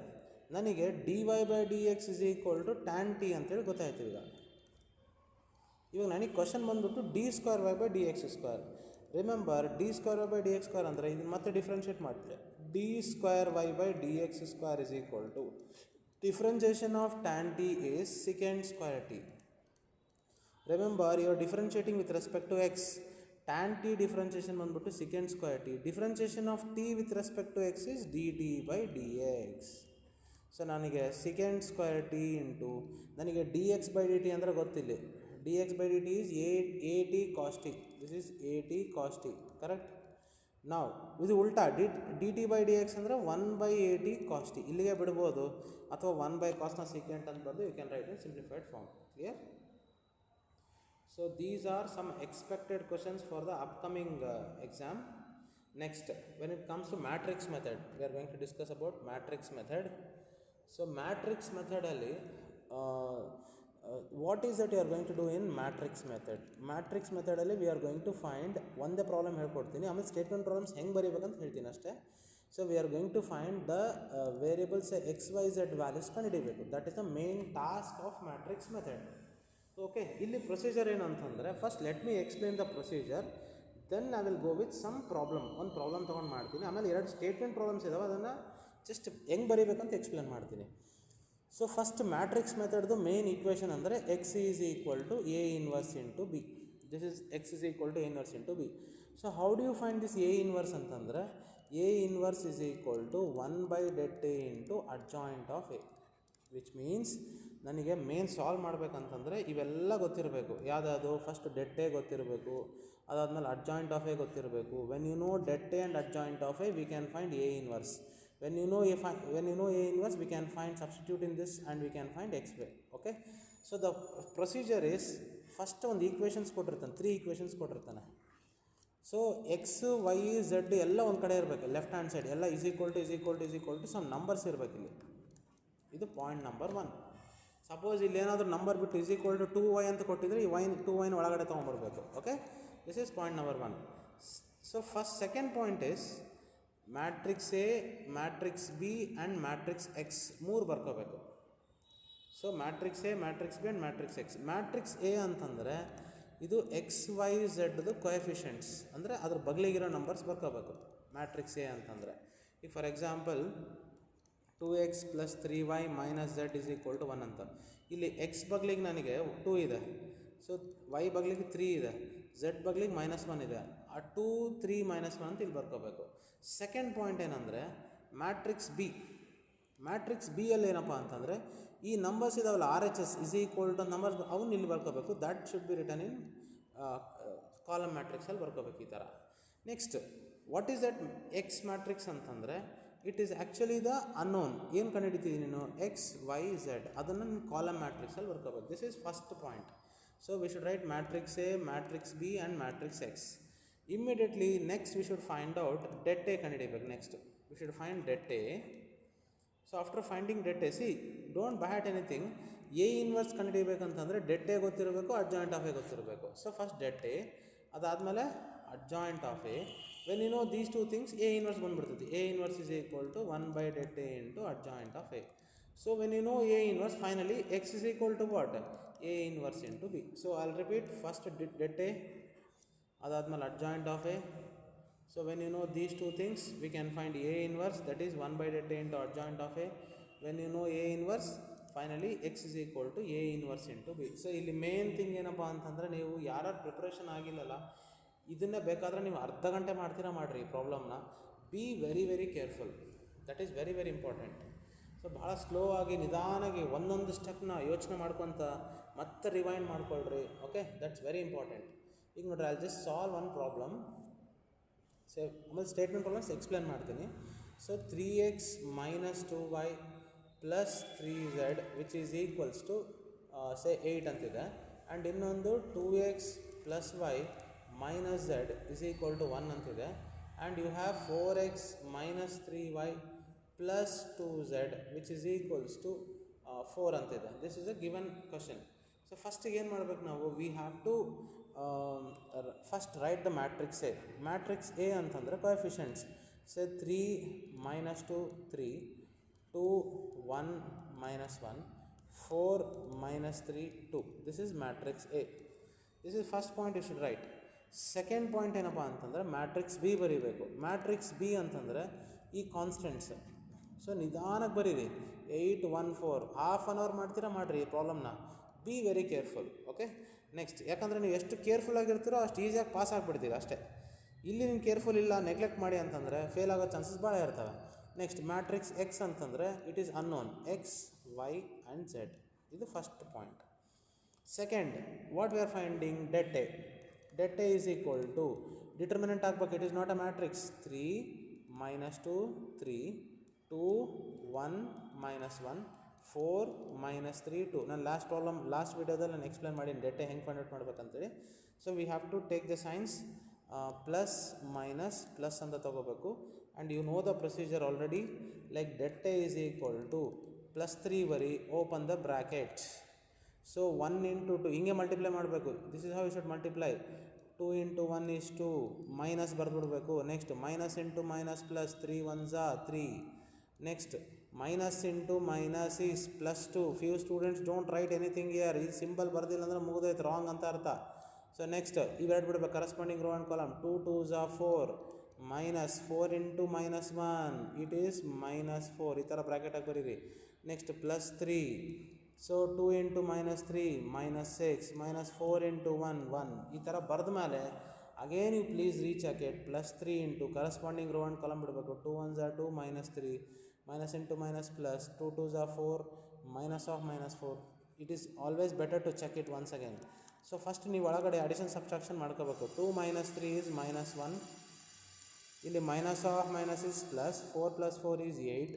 ನನಗೆ d y by d x is equal to tan t ಅಂತೇಳಿ ಗೊತ್ತಾಯ್ತು. ಇವಾಗ ನನಗೆ question ಬಂದ್ಬಿಟ್ಟು d square y by d x square. Remember, d square y by d x square ಅಂದರೆ ಇದನ್ನು ಮತ್ತೆ ಡಿಫ್ರೆನ್ಷಿಯೇಟ್ ಮಾಡ್ತೀವಿ. D square y by d x square is equal to differentiation of tan t is second square t. Remember, you are differentiating with respect to x. Tan t differentiation ಬಂದ್ಬಿಟ್ಟು second square t. Differentiation of t with respect to x is d t by d x. So ನನಗೆ second square T into ನನಗೆ D x by d T ಅಂದರೆ ಗೊತ್ತಿಲ್ಲ. dx by dt is at cos t. This is at cos t, correct? Now ಇದು ಉಲ್ಟಾ dt by dx ಅಂದರೆ 1 by at cos t. ಇಲ್ಲಿಗೆ ಬಿಡ್ಬೋದು, ಅಥವಾ 1 by cos ನ secant ಅಂತ ಬರೆದು you can write in simplified form. Clear? So these are some expected questions for the upcoming exam. Next, when it comes to matrix method, we are going to discuss about matrix method. So matrix ಮೆಥಡಲ್ಲಿ what is that you are going to do in matrix method? Matrix ಮೆಥಡಲ್ಲಿ we are going to find ಒಂದೇ problem ಹೇಳ್ಕೊಡ್ತೀನಿ, ಆಮೇಲೆ statement problems ಹೆಂಗೆ ಬರೀಬೇಕಂತ ಹೇಳ್ತೀನಿ ಅಷ್ಟೇ. So we are going to find the variables x Y z values ಕಂಡುಹಿಡಿಬೇಕು. That is the main task of matrix method. Okay, ಇಲ್ಲಿ ಪ್ರೊಸೀಜರ್ ಏನು ಅಂತಂದರೆ, first let me explain the procedure, then I will go with some problem. ಒಂದು problem ತೊಗೊಂಡು ಮಾಡ್ತೀನಿ, ಆಮೇಲೆ 2 statement problems ಇದಾವೆ, ಅದನ್ನು ಜಸ್ಟ್ ಹೆಂಗೆ ಬರೀಬೇಕಂತ ಎಕ್ಸ್ಪ್ಲೇನ್ ಮಾಡ್ತೀನಿ. ಸೊ ಫಸ್ಟ್ ಮ್ಯಾಟ್ರಿಕ್ಸ್ ಮೆಥಡ್ದು ಮೇನ್ ಈಕ್ವೇಷನ್ ಅಂದರೆ X is equal to A inverse into B. This is X is equal to A inverse into B. So how do you find this A inverse ಅಂತಂದರೆ, A inverse is equal to 1/det into adjoint of A, which means ನನಗೆ main solve ಮಾಡಬೇಕಂತಂದರೆ ಇವೆಲ್ಲ ಗೊತ್ತಿರಬೇಕು. ಯಾವುದಾದ್ರು first det A ಗೊತ್ತಿರಬೇಕು, ಅದಾದಮೇಲೆ adjoint of A ಗೊತ್ತಿರಬೇಕು. When you know det A and adjoint of A, we can find A inverse. When you know A inverse, we can find, substitute in this, and we can find x y. Okay, so the procedure is, first ಒಂದು equations ಕೊಟ್ಟಿರ್ತಾನೆ, 3 equations ಕೊಟ್ಟಿರ್ತಾನೆ. So X Y Z ಎಲ್ಲ ಒಂದು ಕಡೆ ಇರಬೇಕು, left hand side ಎಲ್ಲ is equal to some numbers ಇರಬೇಕು ಇಲ್ಲಿ. ಇದು ಪಾಯಿಂಟ್ ನಂಬರ್ 1. ಸಪೋಸ್ ಇಲ್ಲಿ ಏನಾದರೂ ನಂಬರ್ ಬಿಟ್ಟು ಇಸ್ ಈಕ್ವಲ್ ಟು 2y ಅಂತ ಕೊಟ್ಟಿದ್ರೆ, ಈ y 2y ಒಳಗಡೆ ತೊಗೊಂಬರ್ಬೇಕು. Okay, this is point number 1. So first second point is matrix A, matrix B and matrix X 3 ಬರ್ಕೋಬೇಕು. So matrix A, matrix B and matrix X. Matrix A ಅಂತಂದರೆ ಇದು X Y ಝೆಡ್ದು coefficients, ಅಂದರೆ ಅದ್ರ ಬಗ್ಲಿಗಿರೋ numbers ಬರ್ಕೋಬೇಕು matrix A ಅಂತಂದರೆ. ಈಗ for example 2x + 3y - z is equal to 1 ಅಂತ. ಇಲ್ಲಿ ಎಕ್ಸ್ ಬಗ್ಲಿಗೆ ನನಗೆ 2 ಇದೆ, ಸೊ ವೈ ಬಗ್ಲಿಗೆ 3 ಇದೆ, ಝೆಡ್ ಬಗ್ಲಿಗೆ -1 ಇದೆ. ಆ 2, 3, -1 ಅಂತ ಇಲ್ಲಿ ಬರ್ಕೋಬೇಕು. ಸೆಕೆಂಡ್ ಪಾಯಿಂಟ್ ಏನಂದರೆ ಮ್ಯಾಟ್ರಿಕ್ಸ್ ಬಿ. ಮ್ಯಾಟ್ರಿಕ್ಸ್ ಬಿ ಅಲ್ಲಿ ಏನಪ್ಪ ಅಂತಂದರೆ ಈ ನಂಬರ್ಸ್ ಇದಾವಲ್ಲ, R H S is equal to numbers, ಅವನ್ನ ಇಲ್ಲಿ ಬರ್ಕೋಬೇಕು. That should be written in column ಮ್ಯಾಟ್ರಿಕ್ಸಲ್ಲಿ ಬರ್ಕೋಬೇಕು ಈ ಥರ. Next, what is that X matrix ಅಂತಂದರೆ, it is actually the unknown. ಏನು ಕಂಡುಹಿಡಿತಿದ್ದೀನಿ ನೀನು? ಎಕ್ಸ್ ವೈ ಝೆಡ್, ಅದನ್ನು ನೀನು ಕಾಲಮ್ ಮ್ಯಾಟ್ರಿಕ್ಸಲ್ಲಿ ಬರ್ಕೋಬೇಕು. This is first point. So we should write matrix A, matrix B and matrix X. Immediately next we should find out det A ಕಂಡುಹಿಡಿಬೇಕು. Next we should find det A. So after finding det A, see, don't buy at anything. A inverse ಕಂಡುಹಿಡಿಬೇಕಂತಂದರೆ det A ಗೊತ್ತಿರಬೇಕು, adjoint of A ಗೊತ್ತಿರಬೇಕು. So first det A, ಅದಾದಮೇಲೆ adjoint of A. When you know these 2 things, A inverse ಬಂದುಬಿಡ್ತದೆ. A inverse is equal to 1/det A into adjoint of A. So when you know A inverse, finally x is equal to what? A inverse into B. So I'll repeat, first det A, ಅದಾದಮೇಲೆ adjoint of A. So when you know these 2 things, we can find A inverse, that is 1/det A into adjoint of A. When you know A inverse, finally x is equal to A inverse into B. So ಇಲ್ಲಿ main thing ಏನಪ್ಪ ಅಂತಂದರೆ, ನೀವು ಯಾರು preparation ಆಗಿಲ್ಲಲ್ಲ, ಇದನ್ನೇ ಬೇಕಾದರೆ ನೀವು ಅರ್ಧ ಗಂಟೆ ಮಾಡ್ತೀರಾ ಮಾಡಿರಿ ಈ ಪ್ರಾಬ್ಲಮ್ನ. Be very very careful, that is very very important. So ಭಾಳ ಸ್ಲೋ ಆಗಿ ನಿಧಾನಾಗಿ ಒಂದೊಂದು ಸ್ಟೆಪ್ನ ಯೋಚನೆ ಮಾಡ್ಕೊತ ಮತ್ತೆ ರಿವೈಂಡ್ ಮಾಡ್ಕೊಳ್ರಿ. Okay, that's very important. ಈಗ ನೋಡ್ರಿ, I just solve one problem. So ಆಮೇಲೆ ಸ್ಟೇಟ್ಮೆಂಟ್ ಪ್ರಾಬ್ಲಮ್ಸ್ ಎಕ್ಸ್ಪ್ಲೇನ್ ಮಾಡ್ತೀನಿ. So 3x - 2y + 3z which is equals to 8 ಅಂತಿದೆ. ಆ್ಯಂಡ್ ಇನ್ನೊಂದು 2x + y - z is equal to 1 ಅಂತಿದೆ. And you have 4x - 3y + 2z which is equals to 4 ಅಂತಿದೆ. This is a given question. So ಫಸ್ಟಿಗೆ ಏನು ಮಾಡ್ಬೇಕು ನಾವು? We have to first write the matrix A. Matrix A ಅಂತಂದರೆ coefficients. Say 3 - 2 3, 2 1 - 1, 4 - 3 2. This is matrix A. This is first point you should write. Second point ಏನಪ್ಪ ಅಂತಂದರೆ matrix B ಬರೀಬೇಕು. Matrix B ಅಂತಂದರೆ ಈ ಕಾನ್ಸ್ಟೆಂಟ್ಸ್. ಸೊ ನಿಧಾನಕ್ಕೆ ಬರೀರಿ. 8 1 4 half an hour ಮಾಡ್ತೀರಾ ಮಾಡಿರಿ ಈ ಪ್ರಾಬ್ಲಮ್ನ. Be very careful. Okay, next, ಯಾಕಂದರೆ ನೀವು ಎಷ್ಟು ಕೇರ್ಫುಲ್ ಆಗಿರ್ತೀರೋ ಅಷ್ಟು ಈಸಿಯಾಗಿ ಪಾಸ್ ಆಗಿಬಿಡ್ತೀರಿ ಅಷ್ಟೇ. ಇಲ್ಲಿ ನೀವು ಕೇರ್ಫುಲ್ ಇಲ್ಲ, ನೆಗ್ಲೆಕ್ಟ್ ಮಾಡಿ ಅಂತಂದರೆ ಫೇಲ್ ಆಗೋ ಚಾನ್ಸಸ್ ಭಾಳ ಇರ್ತವೆ. ನೆಕ್ಸ್ಟ್ ಮ್ಯಾಟ್ರಿಕ್ಸ್ ಎಕ್ಸ್ ಅಂತಂದರೆ it is unknown, X Y and Z. ಇದು first point. Second, what we are finding? det A. det A is equal to, determinant ಹಾಕ್ಬೇಕು. It is not a matrix. 3 - 2 3, 2 1 - 1, 4 - 3 2. ನಾನು last ವೀಡಿಯೋದಲ್ಲಿ ನಾನು explain ಮಾಡಿ det A ಹೆಂಗೆ find out ಮಾಡ್ಬೇಕಂತೇಳಿ. So we have to take the signs plus minus plus ಅಂತ ತೊಗೋಬೇಕು. And you know the procedure already. Like det A is equal to plus 3 ಬರಿ, open the bracket. So 1 into 2 ಹಿಂಗೆ multiply ಮಾಡಬೇಕು. This is how you should multiply. 2 into 1 is 2, minus ಬರೆದ್ಬಿಡ್ಬೇಕು. Next minus into minus plus, 3 1s are 3. Next minus into minus is plus 2. Few students don't write anything here. ಈ symbol ಬರ್ದಿಲ್ಲ ಅಂದರೆ ಮುಗಿದೈತೆ, wrong ಅಂತ ಅರ್ಥ. So next ಇವೆರಡು ಬಿಡ್ಬೇಕು, corresponding row and column. 2 2s are 4, minus 4 into minus 1 it is minus 4. ಈ ಥರ ಬ್ರ್ಯಾಕೆಟಾಗಿ ಬರೀರಿ. Next plus 3. So 2 into minus 3 minus 6, minus 4 into 1 1. ಈ ಥರ ಬರೆದ ಮೇಲೆ again you please reach plus 3 into corresponding row and column ಬಿಡಬೇಕು. 2 1s are 2, minus 3, minus into minus plus, 2 2s are 4, minus of minus 4. It is always better to check it once again. So first ನೀವು ಒಳಗಡೆ addition subtraction ಮಾಡ್ಕೋಬೇಕು. 2 minus 3 is minus 1. ಇಲ್ಲಿ minus of minus is plus, 4 plus 4 is 8.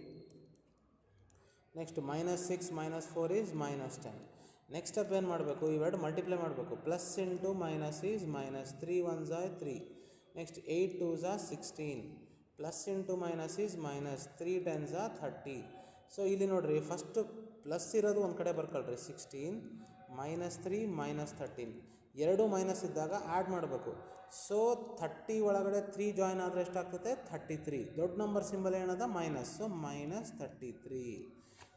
Next minus 6 minus 4 is minus 10. Next step ಏನು ಮಾಡಬೇಕು, ಇವೆರಡು multiply ಮಾಡಬೇಕು. Plus into minus is minus, 3 1s are 3. Next 8 2s are 16. Plus into minus is minus, 3 10s are 30. So ಇಲ್ಲಿ ನೋಡಿರಿ, first plus ಇರೋದು ಒಂದು ಕಡೆ ಬರ್ಕೊಳ್ರಿ. 16 minus 3 minus 13. ಎರಡು ಮೈನಸ್ ಇದ್ದಾಗ ಆ್ಯಡ್ ಮಾಡಬೇಕು. ಸೊ 30 ಒಳಗಡೆ 3 ಜಾಯಿನ್ ಆದರೆ ಎಷ್ಟಾಗ್ತದೆ, 33. ದೊಡ್ಡ ನಂಬರ್ ಸಿಂಬಲ್ ಏನದ, minus. So minus 33.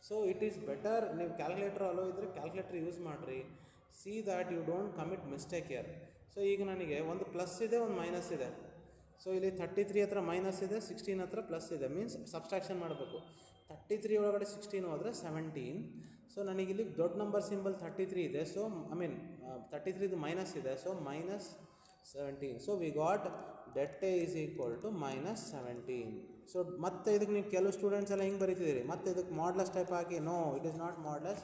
So it is better ನೀವು ಕ್ಯಾಲ್ಕುಲೇಟರ್ ಅಲೋ ಇದ್ದರೆ ಕ್ಯಾಲ್ಕುಲೇಟರ್ ಯೂಸ್ ಮಾಡಿರಿ. See that you don't commit mistake here. So ಈಗ ನನಗೆ ಒಂದು ಪ್ಲಸ್ ಇದೆ, ಒಂದು ಮೈನಸ್ ಇದೆ. ಸೊ ಇಲ್ಲಿ 33 ಹತ್ರ ಮೈನಸ್ ಇದೆ, 16 ಹತ್ರ ಪ್ಲಸ್ ಇದೆ. ಮೀನ್ಸ್ ಸಬ್ಸ್ಟ್ರಾಕ್ಷನ್ ಮಾಡಬೇಕು. 33 ಒಳಗಡೆ 16 ಹೋದರೆ 17. ಸೊ ನನಗಿಲ್ಲಿ ದೊಡ್ಡ ನಂಬರ್ ಸಿಂಬಲ್ 33 ಇದೆ. ಸೊ $33 ಮೈನಸ್ ಇದೆ. So minus 17. So we got det A is equal to minus 17. So ಮತ್ತೆ ಇದಕ್ಕೆ ನೀವು ಕೆಲವು ಸ್ಟೂಡೆಂಟ್ಸ್ ಎಲ್ಲ ಹಿಂಗೆ ಬರೀತಿದ್ದೀರಿ, ಮತ್ತೆ ಇದಕ್ಕೆ ಮಾಡ್ಲಸ್ ಟೈಪ್ ಹಾಕಿ. No, it is not modulus,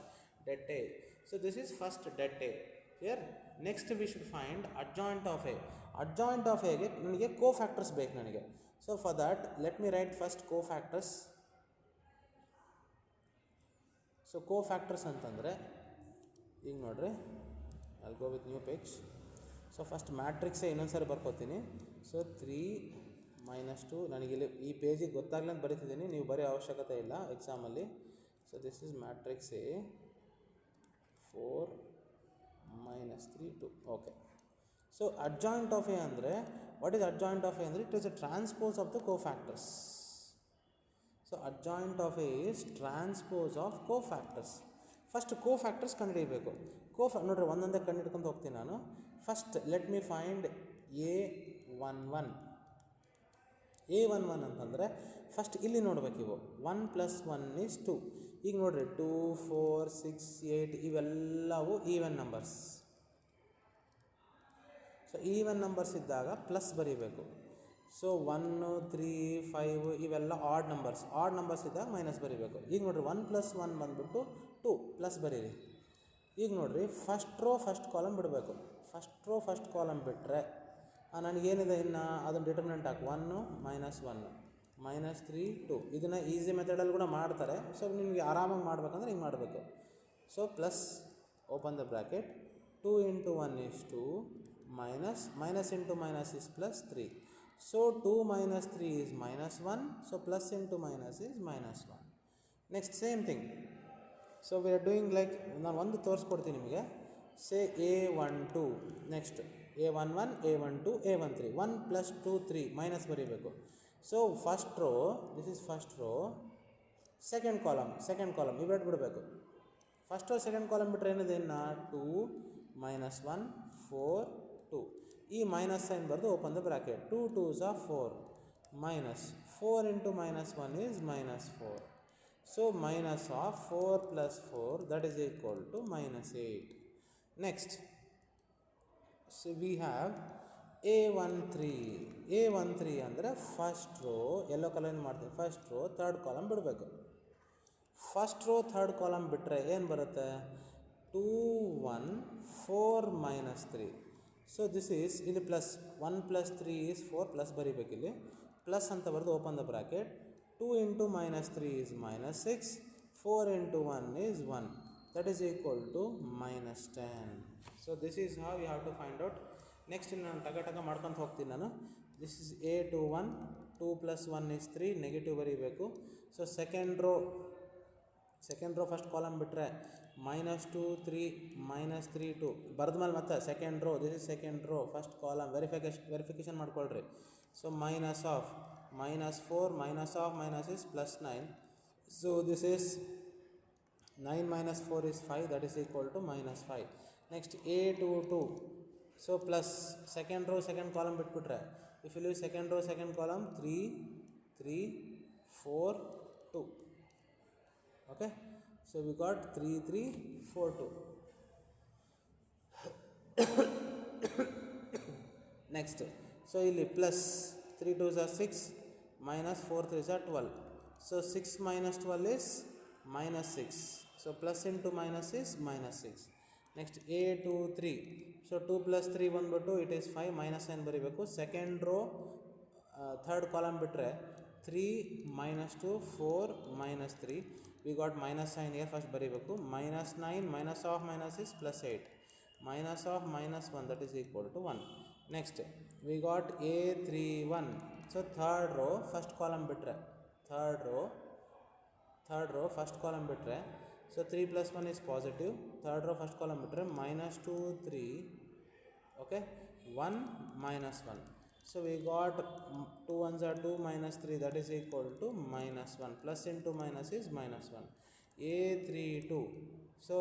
det A. So this is first det A. Clear. Next we should find adjoint of A. Adjoint of ಎಗೆ ನನಗೆ ಕೋಫ್ಯಾಕ್ಟರ್ಸ್ ಬೇಕು ನನಗೆ. So for that let me write first cofactors. So cofactors ಅಂತಂದರೆ ಈಗ ನೋಡ್ರಿ, I'll go with new page. So first ಮ್ಯಾಟ್ರಿಕ್ಸೇ ಇನ್ನೊಂದು ಸಾರಿ ಬರ್ಕೋತೀನಿ. ಸೊ 3 ಮೈನಸ್ 2 ನನಗಿಲ್ಲಿ ಈ ಪೇಜಿಗೆ ಗೊತ್ತಾಗಲಿ ಅಂತ ಬರೀತಿದ್ದೀನಿ, ನೀವು ಬರೀ ಅವಶ್ಯಕತೆ ಇಲ್ಲ ಎಕ್ಸಾಮಲ್ಲಿ. So this is matrix A, 4 minus 3 2. Okay. So adjoint of A ಅಂದರೆ, what is adjoint of A ಅಂದರೆ, it is a transpose of the cofactors. So adjoint of A is transpose of cofactors. First cofactors ಕಂಡುಹಿಡಿಯಬೇಕು. ನೋಡ್ರಿ, ಒಂದೊಂದೇ ಕಂಡುಹಿಡ್ಕೊಂಡು ಹೋಗ್ತೀನಿ ನಾನು. First let me find A11. A11 ಅಂತಂದರೆ first ಇಲ್ಲಿ ನೋಡ್ಬೇಕು. ಇವು 1 + 1 is 2. ಈಗ ನೋಡ್ರಿ, 2 4 6 8 ಇವೆಲ್ಲವೂ even numbers. So even numbers ಇದ್ದಾಗ ಪ್ಲಸ್ ಬರೀಬೇಕು. ಸೊ 1 3 5 ಇವೆಲ್ಲ ಆಡ್ ನಂಬರ್ಸ್. ಆಡ್ ನಂಬರ್ಸ್ ಇದ್ದಾಗ ಮೈನಸ್ ಬರೀಬೇಕು. ಈಗ ನೋಡಿರಿ, 1 + 1 ಬಂದುಬಿಟ್ಟು 2 ಪ್ಲಸ್ ಬರೀರಿ. ಈಗ ನೋಡಿರಿ, ಫಸ್ಟ್ ರೋ ಫಸ್ಟ್ ಕಾಲಮ್ ಬಿಡಬೇಕು. ಫಸ್ಟ್ ರೋ ಫಸ್ಟ್ ಕಾಲಮ್ ಬಿಟ್ಟರೆ ನನಗೇನಿದೆ ಇನ್ನು ಅದನ್ನು ಡಿಟರ್ಮಿನೆಂಟ್ ಹಾಕಿ. 1 ಮೈನಸ್ 1 ಮೈನಸ್ 3 2. ಇದನ್ನು ಈಸಿ ಮೆಥಡಲ್ಲಿ ಕೂಡ ಮಾಡ್ತಾರೆ. ಸೊ ನಿಮಗೆ ಆರಾಮಾಗಿ ಮಾಡ್ಬೇಕಂದ್ರೆ ಹಿಂಗೆ ಮಾಡಬೇಕು. So plus, open the bracket, 2 into 1 is 2, minus into minus is plus 3. So 2 minus 3 is minus 1. So plus into minus is minus 1. Next same thing. So we are doing like, ನಾನು ಒಂದು ತೋರಿಸ್ಕೊಡ್ತೀನಿ ನಿಮಗೆ. Say A12. ನೆಕ್ಸ್ಟ್ A11 A12 A13. 1 + 2 3 minus ಬರೀಬೇಕು. So first row, this is first row, second column ಇವೆರಡು ಬಿಡಬೇಕು. First row second column ಬಿಟ್ಟರೆ ಏನಿದೆ ಇನ್ನು 2 ಮೈನಸ್ 1 4 2. ಈ ಮೈನಸ್ ಸೈನ್ ಬರೆದು open the bracket. 2 2s are 4 minus 4 into minus 1 is minus 4. So minus of 4 + 4 that is equal to minus 8. Next, so we have A13 ಅಂದರೆ first row, yellow colour ಮಾಡ್ತೀವಿ. First row third column ಬಿಡಬೇಕು. First row third column ಬಿಟ್ಟರೆ ಏನು ಬರುತ್ತೆ, 2 1 4 minus 3. So this is, ಇಲ್ಲಿ plus 1 + 3 is 4 plus ಬರೀಬೇಕು. ಇಲ್ಲಿ plus ಅಂತ ಬರೆದು open the bracket. 2 into minus 3 is minus 6. 4 into 1 is 1. That is equal to minus 10. So this is how you have to find out. Next ನಾನು ಟಗ ಮಾಡ್ಕೊತ ಹೋಗ್ತೀನಿ ನಾನು. This is A21. 2 + 1 is 3, negative ಬರೀಬೇಕು. So second row second row first column ಬಿಟ್ಟರೆ -2 3 -3 2 ಬರೆದ್ಮೇಲೆ ಮತ್ತೆ second rho, this is second row first column verification ಮಾಡ್ಕೊಳ್ರಿ. So minus of -4 minus of minus is +9. So this is 9 minus 4 is 5, that is equal to -5. Next a to 2, so plus second row second column bitbitre, if you leave second row second column 3 3 4 2. Okay, so we got 3 3 4 2. Next, so ಇಲ್ಲಿ plus 3 2s are 6 minus 4 3s are 12. So 6 minus 12 is -6. So plus into minus is -6. Next a 2 3. So 2 plus 3 ಬಂದ್ಬಿಟ್ಟು it is 5, -9 ಬರೀಬೇಕು. Second row third column ಬಿಟ್ಟರೆ 3 -2 4 -3. we got minus sign here, first ಬರೀಬೇಕು. -9 minus of minus is +8, minus of -1, that is equal to 1. Next we got a 3 1. So third row first column ಬಿಟ್ಟರೆ third row first column ಬಿಟ್ಟರೆ, so 3 plus 1 is positive. Third row first column ಬಿಟ್ಟರೆ -2 3, okay, 1 -1. So we got 2 ones are 2 minus 3, that is equal to -1. Plus into minus is -1. a 3 2. So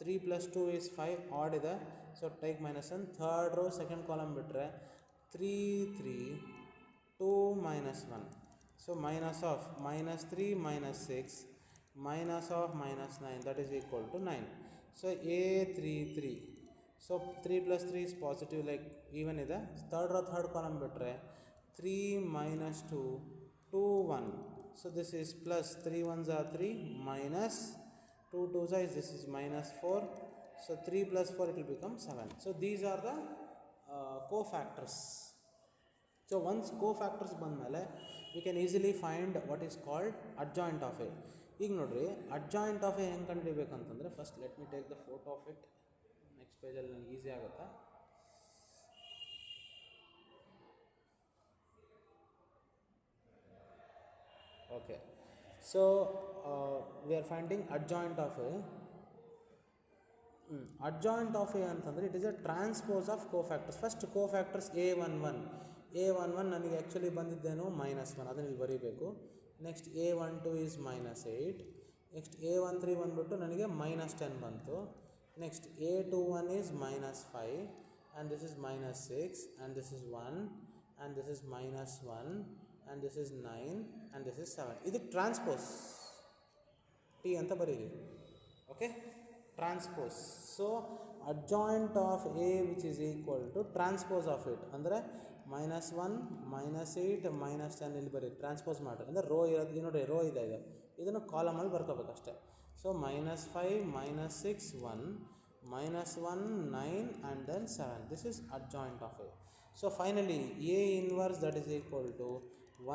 3 plus 2 is 5, odd ಇದೆ, so take -1. Third row second column ಬಿಟ್ಟರೆ 3 3 2 -1. So minus of -3 -6 minus of -9, that is equal to 9. So a 3 3. So 3 plus 3 is positive, like even ಇದೆ. Third row third column ಬಿಟ್ಟರೆ 3 -2 2 1. So this is plus 3 ones are 3 minus 2 2s is, this is -4. So 3 plus 4 it will become 7. So these are the cofactors. So once cofactors ಬಂದಮೇಲೆ we can easily find what is called adjoint of A. ಈಗ ನೋಡ್ರಿ adjoint of A ಹೆಂಗೆ ಕಂಡುಹಿಡಿಬೇಕಂತಂದರೆ, first let me take the photo of it. Next ಪೇಜಲ್ಲಿ ನನಗೆ easy ಆಗುತ್ತಾ. Okay, so we are finding adjoint of A. adjoint of A ಅಂತಂದರೆ it is a transpose of cofactors. First cofactors a11 ನನಗೆ actually ಬಂದಿದ್ದೇನು -1, ಅದನ್ನು ಇಲ್ಲಿ ಬರೀಬೇಕು. Next a12 is -8. Next a13 ಬಂದ್ಬಿಟ್ಟು ನನಗೆ -10 ಬಂತು. Next a21 is -5 and this is -6 and this is 1 and this is -1 and this is 9 and this is 7. ಇದು transpose T ಅಂತ ಬರೀರಿ. Okay, transpose. So adjoint of A which is equal to transpose of it ಅಂದರೆ -1 -8 -10 ಇಲ್ಲಿ ಬರೀ transpose ಮಾಡಿರಿ. ಅಂದರೆ rho ಇರೋದು ನೋಡಿ, ರೋ ಇದೆ, ಇದನ್ನು ಕಾಲಮಲ್ಲಿ ಬರ್ಕೋಬೇಕಷ್ಟೆ. So -5 -6 1 -1 9 and then 7. This is adjoint of A. So finally A inverse that is equal to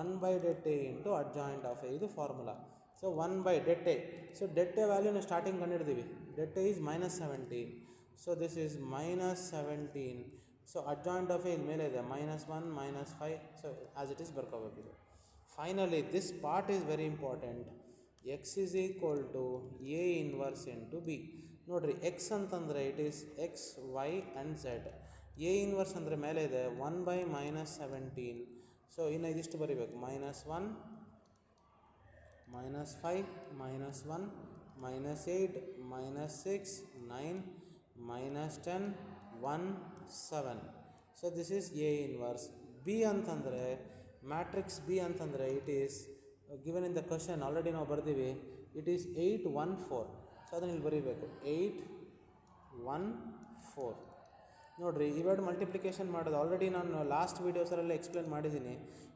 1 by det A into adjoint of A. ಇದು formula. So 1 by det A. So det A ವ್ಯಾಲ್ಯೂನ starting ಕಂಡಿಡ್ತೀವಿ. det A is -17. So this is -17. So adjoint of A ಇಲ್ಲಿ ಮೇಲೆ ಇದೆ -1 -5. So as it is ಬರ್ಕೋಬೇಕು. Finally this part is very important. x is equal to A inverse into B. ನೋಡ್ರಿ x ಅಂತಂದರೆ it is x y and z. A inverse ಅಂದರೆ ಮೇಲೆ ಇದೆ 1 by -17. So ಇನ್ನು ಇದಿಷ್ಟು ಬರೀಬೇಕು, -1 -5 -1 -8 -6 9 -10 1 7. So this is A inverse. B ಅಂತಂದರೆ matrix B ಅಂತಂದರೆ it is given in the question, already ನಾವು ಬರ್ತೀವಿ. It is 8 1 4. ಸೊ ಅದನ್ನು ಇಲ್ಲಿ ಬರೀಬೇಕು 8 1 4. ನೋಡಿರಿ ಇವೆರಡು ಮಲ್ಟಿಪ್ಲಿಕೇಶನ್ ಮಾಡೋದು ಆಲ್ರೆಡಿ ನಾನು ಲಾಸ್ಟ್ ವೀಡಿಯೋಸಲ್ಲೆಲ್ಲ ಎಕ್ಸ್ಪ್ಲೇನ್ ಮಾಡಿದ್ದೀನಿ.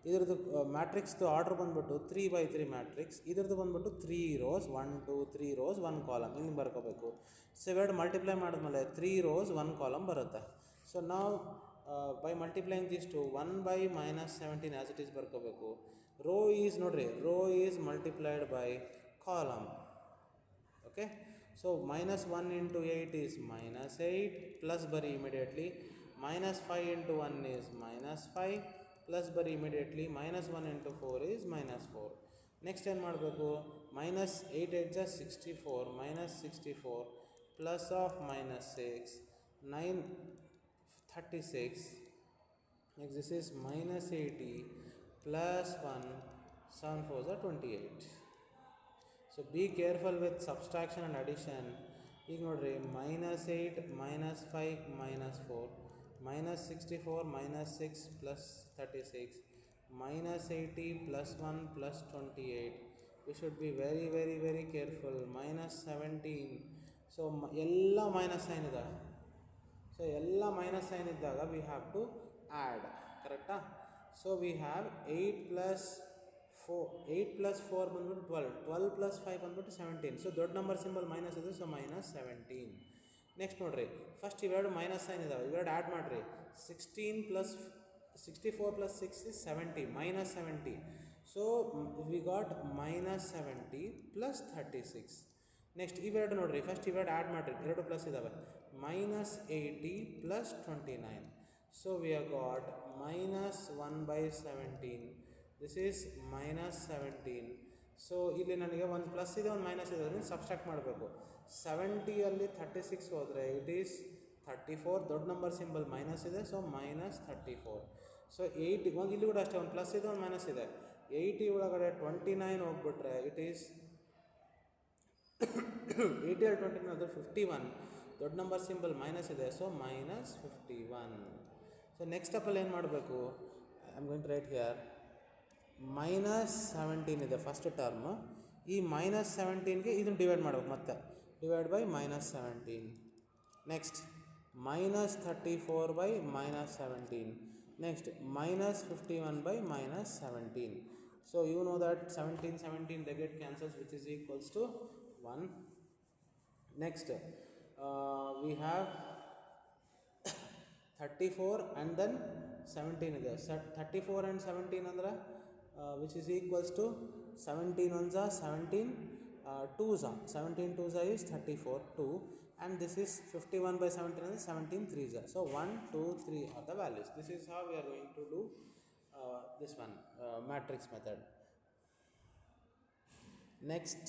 ಇದ್ರದ್ದು ಮ್ಯಾಟ್ರಿಕ್ಸ್ದು ಆರ್ಡ್ರ್ ಬಂದುಬಿಟ್ಟು 3 by 3 ಮ್ಯಾಟ್ರಿಕ್ಸ್. ಇದ್ರದ್ದು ಬಂದುಬಿಟ್ಟು 3 rows 1 2 3 rows 1 ಕಾಲಮ್ ಇಲ್ಲಿ ಬರ್ಕೋಬೇಕು. ಸೊ ಇವೆರಡು ಮಲ್ಟಿಪ್ಲೈ ಮಾಡಿದ್ಮೇಲೆ 3 rows 1 ಕಾಲಮ್ ಬರುತ್ತೆ. ಸೊ ನಾವು by multiplying this to 1 by -17 as it is ಬರ್ಕೋಬೇಕು. ರೋ ಈಸ್ ನೋಡ್ರಿ, row is multiplied by column. Okay, so -1 into 8 is -8 plus ಬರಿ ಇಮಿಡಿಯೇಟ್ಲಿ. -5 into 1 is -5 plus ಬರಿ immediately. -1 into 4 is -4. Next ಏನು ಮಾಡಬೇಕು, minus 8 8 ಜಾ 64 minus 64 plus of minus 6 9 36. Next this is minus 80 plus 1 7 4 are 28. So be careful with subtraction and addition. ಈಗ ನೋಡ್ರಿ minus 8 minus 5 minus 4 minus 64 minus 6 plus 36 minus 80 plus 1 plus 28. We should be very very very careful. Minus 17. So ಎಲ್ಲ minus sine ಇದ್ದಾವೆ. So ಎಲ್ಲ minus sine ಇದ್ದಾಗ V have to add, ಕರೆಕ್ಟಾ? So we have 8 plus 4 ಬಂದ್ಬಿಟ್ಟು 12 plus 5 ಬಂದ್ಬಿಟ್ಟು 17. So ದೊಡ್ಡ number symbol minus ಇದೆ, so minus 17. Next ನೋಡಿರಿ, ಫಸ್ಟ್ ಇವೆರಡು ಮೈನಸ್ ಸೈನ್ ಇದಾವೆ, ಇವೆರಡು ಆ್ಯಡ್ ಮಾಡಿರಿ. 64 plus 6 is 70, minus 70. So we got minus 70 plus 36. Next ಇವೆರಡು ನೋಡ್ರಿ, ಫಸ್ಟ್ ಇವೆರಡು ಆ್ಯಡ್ ಮಾಡಿರಿ, ಎರಡು ಪ್ಲಸ್ ಇದ್ದಾವೆ. Minus 80 plus 29. So we have got minus 1/17. This is minus 17. So ಇಲ್ಲಿ ನನಗೆ ಒಂದು ಪ್ಲಸ್ ಇದೆ ಒಂದು ಮೈನಸ್ ಇದೆ, ಅದನ್ನು ಸಬ್ಸ್ಟ್ರಾಕ್ಟ್ ಮಾಡಬೇಕು. 70ಅಲ್ಲಿ 36 ಹೋದರೆ ಇಟ್ ಈಸ್ 34. ದೊಡ್ಡ ನಂಬರ್ ಸಿಂಬಲ್ ಮೈನಸ್ ಇದೆ, ಸೊ ಮೈನಸ್ 34. ಸೊ 80 ಇಲ್ಲಿ ಕೂಡ ಅಷ್ಟೇ, ಒಂದು ಪ್ಲಸ್ ಇದೆ ಒಂದು ಮೈನಸ್ ಇದೆ. 80 ಒಳಗಡೆ 29 ಹೋಗ್ಬಿಟ್ರೆ ಇಟ್ ಈಸ್ 80 ಅಲ್ಲಿ 29 ಅಂದರೆ 51. ದೊಡ್ಡ ನಂಬರ್ ಸಿಂಬಲ್ ಮೈನಸ್ ಇದೆ, ಸೊ ಮೈನಸ್ 51. ಸೊ ನೆಕ್ಸ್ಟ್ ಸ್ಟೆಪ್ಪಲ್ಲಿ ಏನು ಮಾಡಬೇಕು, I am going to write here. Minus 17 ಇದೆ ಫಸ್ಟ್ ಟರ್ಮು, ಈ ಮೈನಸ್ 17ಗೆ ಇದನ್ನು ಡಿವೈಡ್ ಮಾಡಬೇಕು, ಮತ್ತೆ divide by minus 17. Next minus 34 by minus 17. Next minus 51 by minus 17. So you know that 17 they get cancels, which is equals to 1. Next we have 34 and then 17 ಇದೆ. 34 and 17 ಅಂದರೆ which is equals to 17 ones are 17 2s are 17 2s are is 34 2, and this is 51 by 17 and 17 3s are. So 1 2 3 are the values. This is how we are going to do this one matrix method. Next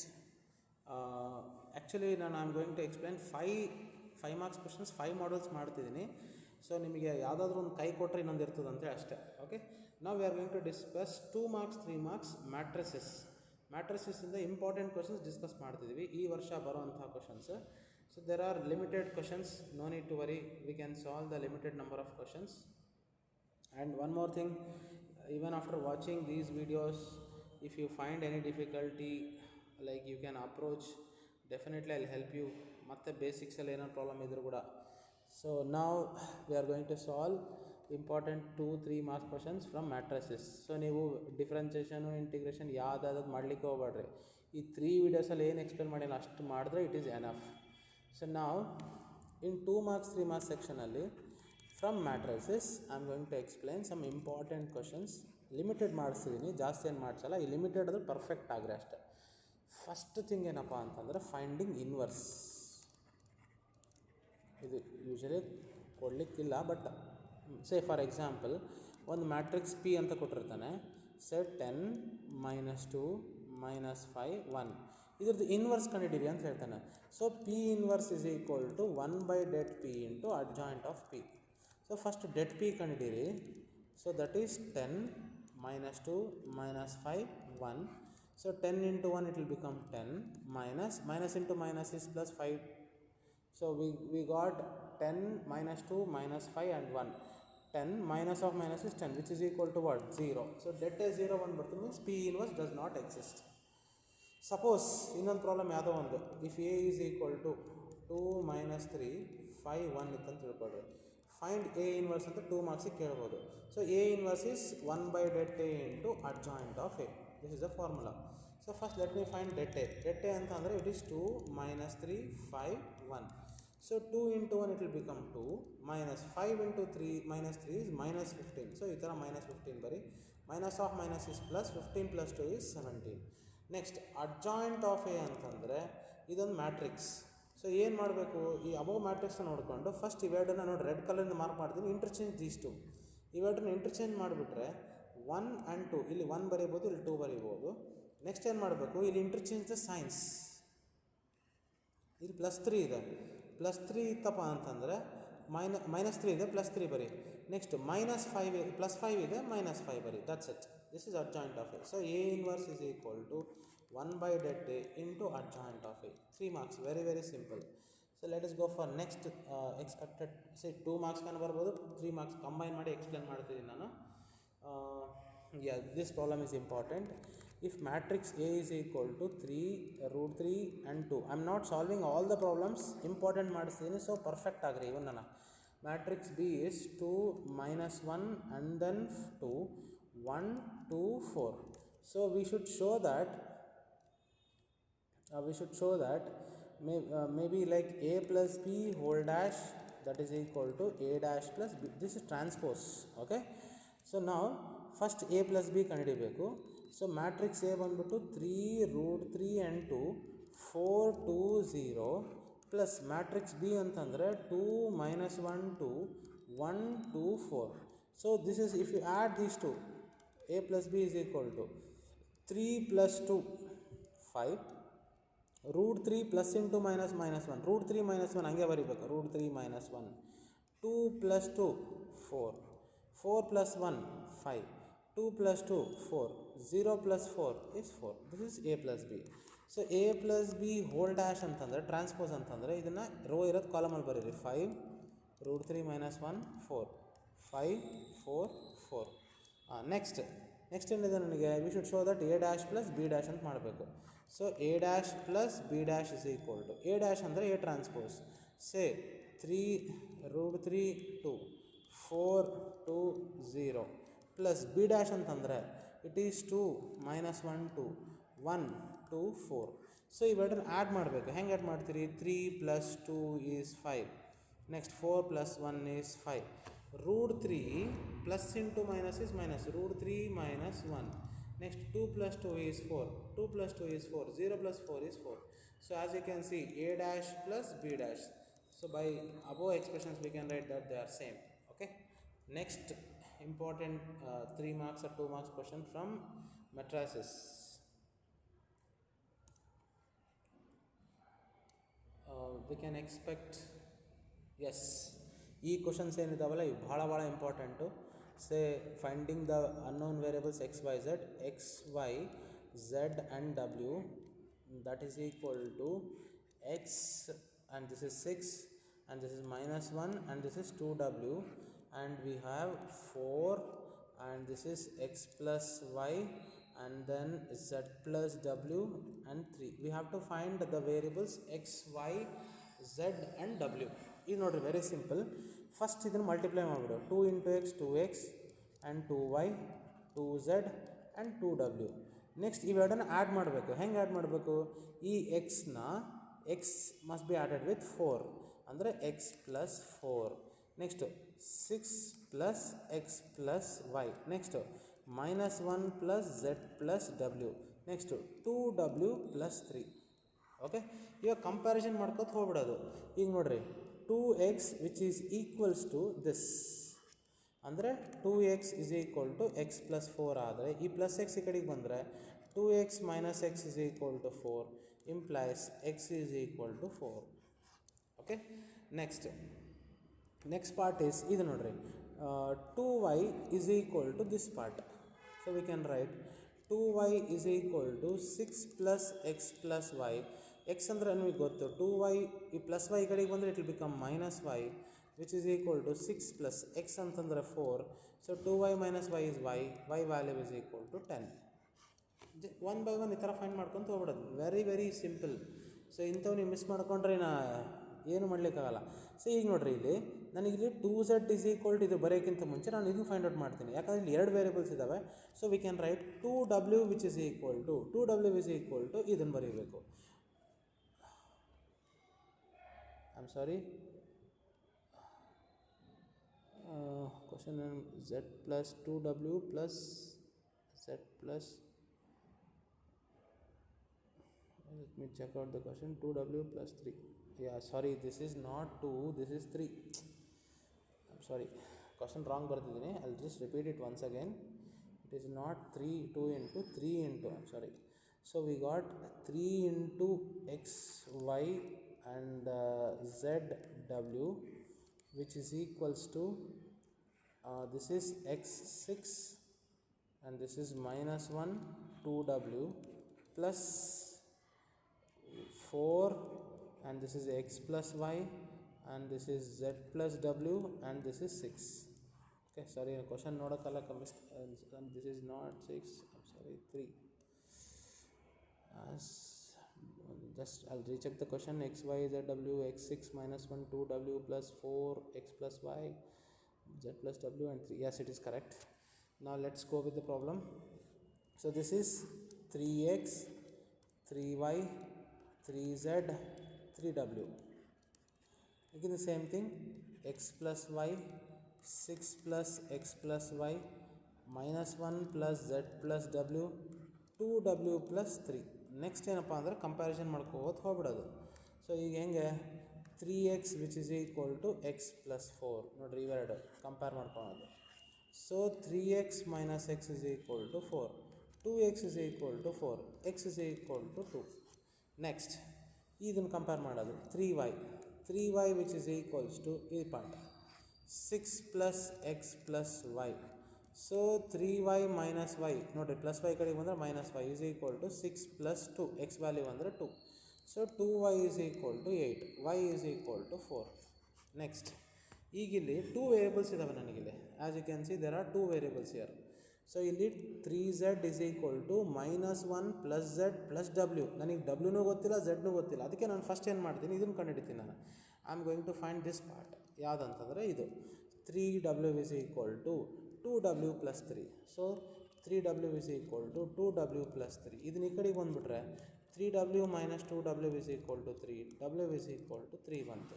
actually I am going to explain 5 marks questions, 5 models ಮಾಡ್ತಿದ್ದೀನಿ. So ನಿಮಗೆ ಯಾವುದಾದ್ರೂ ಒಂದು ಕೈ ಕೊಟ್ಟರೆ ಇನ್ನೊಂದು ಇರ್ತದೆ ಅಂತೇಳಿ ಅಷ್ಟೇ. ಓಕೆ, ನಾವು we are going to discuss 2 marks 3 marks ಮ್ಯಾಟ್ರಿಸಸ್ಸಿಂದ ಇಂಪಾರ್ಟೆಂಟ್ ಕ್ವಶನ್ಸ್ ಡಿಸ್ಕಸ್ ಮಾಡ್ತಿದ್ದೀವಿ ಈ ವರ್ಷ ಬರೋವಂಥ questions. So there are limited questions, no need to worry, we can solve the limited number of questions. And one more thing, even after watching these videos, if you find any difficulty, like you can approach, definitely I'll help you. ಮತ್ತೆ basics ಅಲ್ಲಿ ಏನೋ problem ಇದ್ರೂ ಕೂಡ. So ನಾವು we are going to solve important 2-3 marks questions from matrices. So ನೀವು differentiation integration ಯಾವುದಾದ್ರು ಮಾಡಲಿಕ್ಕೆ ಹೋಗ್ಬೇಡ್ರಿ. ಈ 3 ವೀಡಿಯೋಸಲ್ಲಿ ಏನು ಎಕ್ಸ್ಪ್ಲೇನ್ ಮಾಡಿಲ್ಲ ಅಷ್ಟು ಮಾಡಿದ್ರೆ ಇಟ್ ಈಸ್ ಎನಫ್. ಸೊ ನಾವು ಇನ್ 2 marks 3 marks ಸೆಕ್ಷನಲ್ಲಿ from matrices I am going to explain some important questions. Limited ಮಾಡಿಸ್ತಿದ್ದೀನಿ, ಜಾಸ್ತಿ ಏನು ಮಾಡಿಸಲ್ಲ. ಈ ಲಿಮಿಟೆಡ್ ಅದು ಪರ್ಫೆಕ್ಟ್ ಆಗ್ರೆ ಅಷ್ಟೆ. ಫಸ್ಟ್ ಥಿಂಗ್ ಏನಪ್ಪ ಅಂತಂದರೆ ಫೈಂಡಿಂಗ್ ಇನ್ವರ್ಸ್. ಇದು ಯೂಶಲಿ ಕೊಡಲಿಕ್ಕಿಲ್ಲ, ಬಟ್ ಸೇ ಫಾರ್ ಎಕ್ಸಾಂಪಲ್ ಒಂದು ಮ್ಯಾಟ್ರಿಕ್ಸ್ ಪಿ ಅಂತ ಕೊಟ್ಟಿರ್ತಾನೆ. ಸೆಟ್ 10 -2 -5 1. ಇದ್ರದ್ದು ಇನ್ವರ್ಸ್ ಕಂಡುಹಿಡಿರಿ ಅಂತ ಹೇಳ್ತಾನೆ. So P inverse is equal to 1/det p into adjoint of P. So first det p ಕಂಡುಹಿಡಿರಿ. So that is 10 -2 -5 1. So 10 into 1 it will become 10, minus into minus is plus 5. So we got 10 -2 -5 and 1. 10 minus of minus is 10, which is equal to what? 0. So det is 0 1 birth, means P inverse does not exist. Suppose ಇನ್ನೊಂದು problem ಯಾವುದೋ ಒಂದು, if A is equal to 2 -3 5 1 ಇತ್ತಂತ ತಿಳ್ಕೊಳ್ರಿ. Find A inverse ಅಂತ 2 ಮಾರ್ಕ್ಸಿಗೆ ಕೇಳ್ಬೋದು. So A inverse is 1/det A into adjoint of A. This is the formula. So first let me find det A. Det A ಅಂತ ಅಂದರೆ it is 2 -3 5 1. So 2 into 1 it will become 2, minus 5 into 3 minus 3 is minus 15. So ಈ ಥರ minus 15 ಬರೀ. Minus of minus is plus, 15 plus 2 is 17. Next adjoint of A ಅಂತಂದರೆ ಇದೊಂದು matrix. So ಏನು ಮಾಡಬೇಕು, ಈ ಅಬೋವ್ ಮ್ಯಾಟ್ರಿಕ್ಸ್ನ ನೋಡಿಕೊಂಡು ಫಸ್ಟ್ ಇವೆರಡನ್ನ ನೋಡಿ ರೆಡ್ ಕಲರಿಂದ ಮಾರ್ಕ್ ಮಾಡ್ತೀನಿ. ಇಂಟರ್ಚೇಂಜ್ ದೀಸ್ ಟು, ಇವೆರಡನ್ನ ಇಂಟರ್ಚೇಂಜ್ ಮಾಡಿಬಿಟ್ರೆ 1 and 2, ಇಲ್ಲಿ 1 ಬರೀಬೋದು, ಇಲ್ಲಿ 2 ಬರೀಬೋದು. ನೆಕ್ಸ್ಟ್ ಏನು ಮಾಡಬೇಕು, ಇಲ್ಲಿ ಇಂಟರ್ಚೇಂಜ್ ದ ಸೈನ್ಸ್. ಇಲ್ಲಿ +3 ಇದೆ, +3 ಇತ್ತಪ್ಪ ಅಂತಂದರೆ -3 ಇದೆ, +3 ಬರಿ. ನೆಕ್ಸ್ಟ್ -5 +5 ಇದೆ, -5 ಬರಿ. That's it. This is adjoint of A. So A inverse is equal to 1/det A into adjoint of A. 3 marks. Very very simple. So let us go for next expected. Say 2 marks kan barbodu, 3 marks combine ಮಾಡಿ explain ಮಾಡ್ತೀನಿ ನಾನು. This problem is important. If matrix A is equal to 3 √3 and 2, I am not solving all the problems, important ಮಾಡಿಸ್ತೀನಿ, so perfect ಆಗ್ರಿ ಇವನ್ ನಾನು. Matrix B is 2 -1 and then 2 1 2 4. So we should show that maybe like A plus B whole dash, that is equal to A dash plus B. This is transpose. Okay, so now first A plus B ಕಂಡುಹಿಡಿಯಬೇಕು. So matrix A ಬಂದ್ಬಿಟ್ಟು 3 √3 and 2 4 2 0 plus matrix B ಅಂತಂದರೆ 2 -1 2 1 2 4. So this is, if you add these two, A plus B is equal to 3 plus 2 5 √3 plus into -1 √3 -1 ಹಂಗೆ ಬರೀಬೇಕು, √3 -1 2 plus 2 4 4 plus 1 5 2 plus 2 4 0 plus 4 is 4. This is A plus B. So A plus B whole dash ಅಂತಂದರೆ transpose ಅಂತಂದರೆ ಇದನ್ನು rho ಇರೋದು ಕಾಲಮಲ್ಲಿ ಬರೀರಿ. 5 √3 -1 4 5 4 4. Next ಏನಿದೆ ನನಗೆ, we should show that A dash plus B dash ಅಂತ ಮಾಡಬೇಕು. So A dash plus B dash is equal to, A dash ಅಂದರೆ A transpose. Say 3 √3 2 4 2 0 plus B dash ಅಂತಂದರೆ ಇಟ್ ಈಸ್ 2 -1 2 1 2 4. ಸೊ ಇವೆರಡನ್ನ ಆ್ಯಡ್ ಮಾಡಬೇಕು. ಹೆಂಗೆ add ಮಾಡ್ತೀರಿ, 3 plus 2 is 5, next 4 plus 1 is 5, √3 plus into minus is minus, √3 -1, next 2 plus 2 is 4, 2 plus 2 is 4, 0 plus 4 is 4. So as you can see, A dash plus B dash. So by above expressions we can write that they are same. Okay, next important 3 marks or 2 marks question from matrices. We can expect, yes, ಈ questions ಏನಿದಾವಲ್ಲ ಇವು ಭಾಳ important. Say finding the unknown variables x y z and w, that is equal to x, and this is 6 and this is -1 and this is 2w, and we have 4 and this is x plus y and then z plus w and 3. We have to find the variables x, y, z and w. ಇದು ನೋಡಿರಿ very simple. First ಇದನ್ನು multiply ಮಾಡಿಬಿಡು, 2 into x 2x and 2y 2z and 2w. Next ಇವೆರಡನ್ನು add ಮಾಡಬೇಕು. ಹೆಂಗೆ add ಮಾಡಬೇಕು, ಈ ಎಕ್ಸ್ನ X must be added with 4 ಅಂದರೆ x plus 4, next 6 plus x plus y, next -1 plus z plus w, next 2w plus 3. Okay, ಇವಾಗ comparison ಮಾಡ್ಕೊತ ಹೋಗ್ಬಿಡೋದು. ಈಗ ನೋಡಿರಿ 2x which is equals to this ಅಂದರೆ 2x is equal to x plus 4 ಆದರೆ ಈ plus X ಈ ಕಡೆಗೆ ಬಂದರೆ 2x minus x is equal to 4 implies x is equal to 4. Okay, next part is ಇದು ನೋಡ್ರಿ 2y is equal to this part. So we can write 2y is equal to 6 plus x plus y. x ಅಂದರೆ ನಮಗೆ ಗೊತ್ತು 2y ಈ plus y ಕಡೆಗೆ ಬಂದರೆ it will become -y which is equal to 6 plus x ಅಂತಂದರೆ 4. So 2y minus y is y value is equal to 10. 1 by 1 ಈ ಥರ find ಮಾಡ್ಕೊತ ಹೋಗ್ಬಿಡೋದು. Very simple. ಸೊ ಇಂಥವು ನೀವು ಮಿಸ್ ಮಾಡ್ಕೊಂಡ್ರೆ ಏನು ಮಾಡಲಿಕ್ಕಾಗಲ್ಲ. ಸೊ ಈಗ ನೋಡಿರಿ ಇಲ್ಲಿ ನನಗಿಲ್ಲಿ 2z is equal to ಇದು ಬರೋಕ್ಕಿಂತ ಮುಂಚೆ ನಾನು ಇದನ್ನು ಫೈಂಡ್ ಔಟ್ ಮಾಡ್ತೀನಿ, ಯಾಕಂದರೆ ಇಲ್ಲಿ 2 ವೇರಿಯಬಲ್ಸ್ ಇದ್ದಾವೆ. So we can write 2w which is equal to 2w is equal to ಇದನ್ನು ಬರೀಬೇಕು. I am sorry, question z plus 2w plus z plus, let me check out the question, 2w plus 3. Yeah, sorry, this is not 2, this is 3. I'm sorry, question wrong ಬರ್ತಿದ್ದೀನಿ. I'll just repeat it once again. It is not 2 into 3 into, I'm sorry, So we got 3 into x, y and z, w, which is equals to this is x6 and this is minus 1 2w plus 4 and this is x plus y and this is z plus w and this is 6. Okay, sorry, question nodakalla and this is not 6, I'm sorry, 3. As just I'll recheck the question. X y z w x6 minus 1 2w plus 4 x plus y z plus w and 3. Yes, it is correct. Now let's go with the problem. So this is 3x 3y 3z 3w. Again the same thing, x plus y 6 plus x plus y minus 1 plus z plus w 2w plus 3. Next ಏನಪ್ಪ ಅಂದರೆ comparison ಮಾಡ್ಕೋಬೋದು ಹೋಗ್ಬಿಡೋದು. So ಈಗ ಹೆಂಗೆ 3x which is equal to x plus 4 ನೋಡಿರಿ, ಇವೆರಡು compare ಮಾಡ್ಕೊಳ್ಳೋದು. So 3x minus x is equal to 4, 2x is equal to 4, x is equal to 2. Next ಇದನ್ನು ಕಂಪೇರ್ ಮಾಡೋದು 3y which is equals to ಈ part 6 plus x plus y. So 3y minus y ನೋಡಿರಿ, plus y ಕಡೆಗೆ ಬಂದರೆ minus y is equal to 6 plus 2 X value ಅಂದರೆ 2. So 2y is equal to 8, Y is equal to 4. Next ಈಗಿಲ್ಲಿ 2 variables ಇದ್ದಾವೆ ನನಗಿಲ್ಲಿ. As you can see there are 2 variables here. So ಇಲ್ಲಿ 3z is equal to minus 1 plus z plus w. ನನಗೆ ಡಬ್ಲ್ಯೂನೂ ಗೊತ್ತಿಲ್ಲ ಝಡ್ನೂ ಗೊತ್ತಿಲ್ಲ, ಅದಕ್ಕೆ ನಾನು ಫಸ್ಟ್ ಏನು ಮಾಡ್ತೀನಿ, ಇದನ್ನು ಕಂಡುಹಿಡಿತೀನಿ ನಾನು. I am going to find this part. ಯಾವುದಂತಂದರೆ ಇದು 3w is equal to 2w plus 3. So 3w is equal to 2w plus 3. ಇದನ್ನ ಈ ಕಡೆಗೆ ಬಂದುಬಿಟ್ರೆ 3w minus 2w is equal to 3, w is equal to 3 ಬಂತು.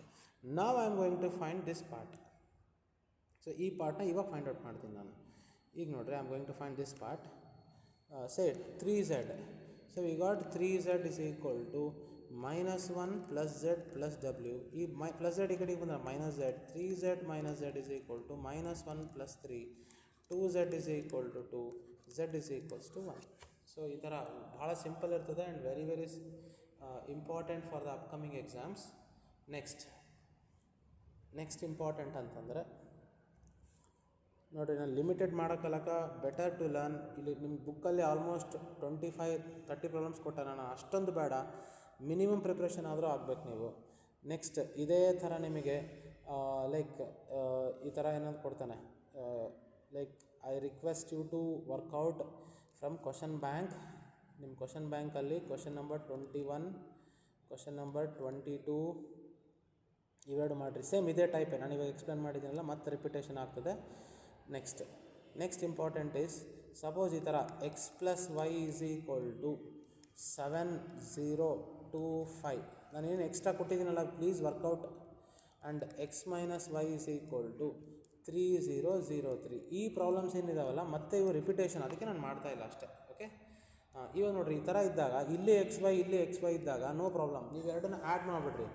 ನಾವ್ I am going to find this part. So ಈ ಪಾರ್ಟ್ನ ಇವಾಗ find out ಮಾಡ್ತೀನಿ ನಾನು. ಈಗ ನೋಡ್ರಿ, I am going to find this part. Say 3z. So we got 3z is equal to minus 1 plus z plus w. ಈ plus z ಈ ಕಡೆಗೆ ಬಂದರೆ minus z. 3z minus z is equal to minus 1 plus 3, 2z is equal to 2, z is equals to 1. So ಈ ಥರ ಭಾಳ simple ಇರ್ತದೆ and very very important for the upcoming exams. Next important ಅಂತಂದರೆ ನೋಡಿರಿ, ನಾನು ಲಿಮಿಟೆಡ್ ಮಾಡೋಕ್ಕಲ್ಲಕ better to learn. ಇಲ್ಲಿ ನಿಮ್ಮ ಬುಕ್ಕಲ್ಲಿ ಆಲ್ಮೋಸ್ಟ್ 25-30 ಪ್ರಾಬ್ಲಮ್ಸ್ ಕೊಟ್ಟ, ನಾನು ಅಷ್ಟೊಂದು ಬೇಡ, ಮಿನಿಮಮ್ ಪ್ರಿಪ್ರೇಷನ್ ಆದರೂ ಆಗಬೇಕು ನೀವು. ನೆಕ್ಸ್ಟ್ ಇದೇ ಥರ ನಿಮಗೆ ಲೈಕ್ ಈ ಥರ ಏನಾದ್ರು ಕೊಡ್ತಾನೆ, like I request you to work out from question bank. ನಿಮ್ಮ ಕ್ವಶನ್ ಬ್ಯಾಂಕಲ್ಲಿ ಕ್ವಶನ್ ನಂಬರ್ 21, ಕ್ವಶನ್ ನಂಬರ್ 22 ಇವೆರಡು ಮಾಡಿರಿ. ಸೇಮ್ ಇದೇ ಟೈಪೇ, ನಾನು ಇವಾಗ ಎಕ್ಸ್ಪ್ಲೇನ್ ಮಾಡಿದ್ದೀನಲ್ಲ, ಮತ್ತೆ ರಿಪಿಟೇಷನ್ ಆಗ್ತದೆ. ನೆಕ್ಸ್ಟ್ ಇಂಪಾರ್ಟೆಂಟ್ ಈಸ್, ಸಪೋಸ್ ಈ ಥರ x plus y is equal to 7 0 2 5. ನಾನೇನು ಎಕ್ಸ್ಟ್ರಾ ಕೊಟ್ಟಿದ್ದೀನಲ್ಲ, please work out. And x minus y is equal to 3 0 0 3. ಈ ಪ್ರಾಬ್ಲಮ್ಸ್ ಏನಿದಾವಲ್ಲ ಮತ್ತೆ ಇವು ರಿಪಿಟೇಷನ್, ಅದಕ್ಕೆ ನಾನು ಮಾಡ್ತಾಯಿಲ್ಲ ಅಷ್ಟೇ. ಓಕೆ, ಇವಾಗ ನೋಡಿರಿ, ಈ ಥರ ಇದ್ದಾಗ ಇಲ್ಲಿ ಎಕ್ಸ್ ವೈ ಇದ್ದಾಗ ನೋ ಪ್ರಾಬ್ಲಮ್, ನೀವು ಎರಡನ್ನ ಆ್ಯಡ್ ಮಾಡಿಬಿಡ್ರಿ.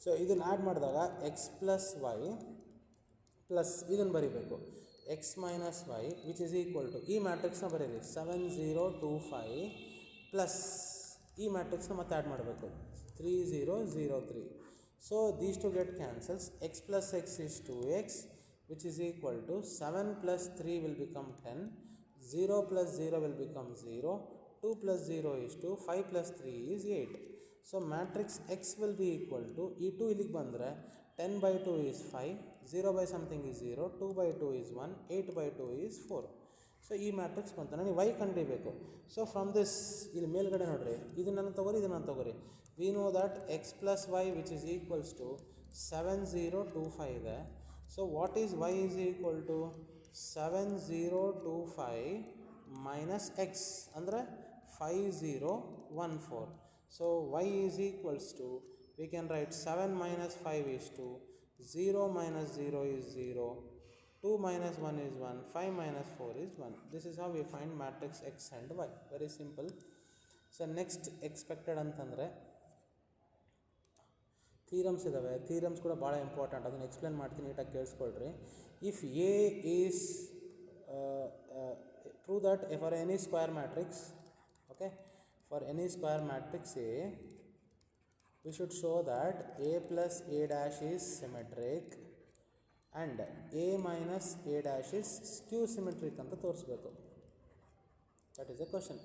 ಸೊ ಇದನ್ನು ಆ್ಯಡ್ ಮಾಡಿದಾಗ ಎಕ್ಸ್ ಪ್ಲಸ್ ವೈ ಪ್ಲಸ್ ಇದನ್ನು ಬರೀಬೇಕು x minus y which is equal to ಈ ಮ್ಯಾಟ್ರಿಕ್ಸ್ನ ಬರೀರಿ 7 0 2 5 ಪ್ಲಸ್ ಈ ಮ್ಯಾಟ್ರಿಕ್ಸ್ನ ಮತ್ತೆ ಆ್ಯಡ್ ಮಾಡಬೇಕು 3 0 0 3. So these two get cancels. X plus X is 2x which is equal to 7 plus 3 will become 10, 0 plus 0 will become 0, 2 plus 0 is 2, 5 plus 3 is 8. So matrix X will be equal to, ಈ 2 ಇಲ್ಲಿಗೆ ಬಂದರೆ 10 by 2 is 5, 0 by something is 0, 2 by 2 is 1, 8 by 2 is 4. So ಈ matrix ಬಂತು, ನನಗೆ y ಕಂಡಿಬೇಕು. So from this ಇಲ್ಲಿ ಮೇಲ್ಗಡೆ ನೋಡ್ರಿ, ಇದನ್ನು ತಗೋರಿ. We know that x plus y which is equals to 7 0 2 5 ಇದೆ. So what is y is equal to 7 0 2 5 minus x ಅಂದರೆ 5 0 1 4. So y is equals to, we can write 7 minus 5 is 2, 0 minus 0 is 0, 2 minus 1 is 1, 5 minus 4 is 1. This is how we find matrix x and y. Very simple. So next expected ಅಂತಂದರೆ ಥೀರಮ್ಸ್ ಇದ್ದಾವೆ. ಥೀರಮ್ಸ್ ಕೂಡ ಭಾಳ important, ಅದನ್ನು explain ಮಾಡ್ತೀನಿ, ನೀಟಾಗಿ ಕೇಳಿಸ್ಕೊಳ್ರಿ. If A is prove that for any square matrix, okay, for any square matrix A, we should show that A plus A dash is symmetric and A minus A dash is skew symmetric ಅಂತ ತೋರಿಸ್ಬೇಕು. That is the question.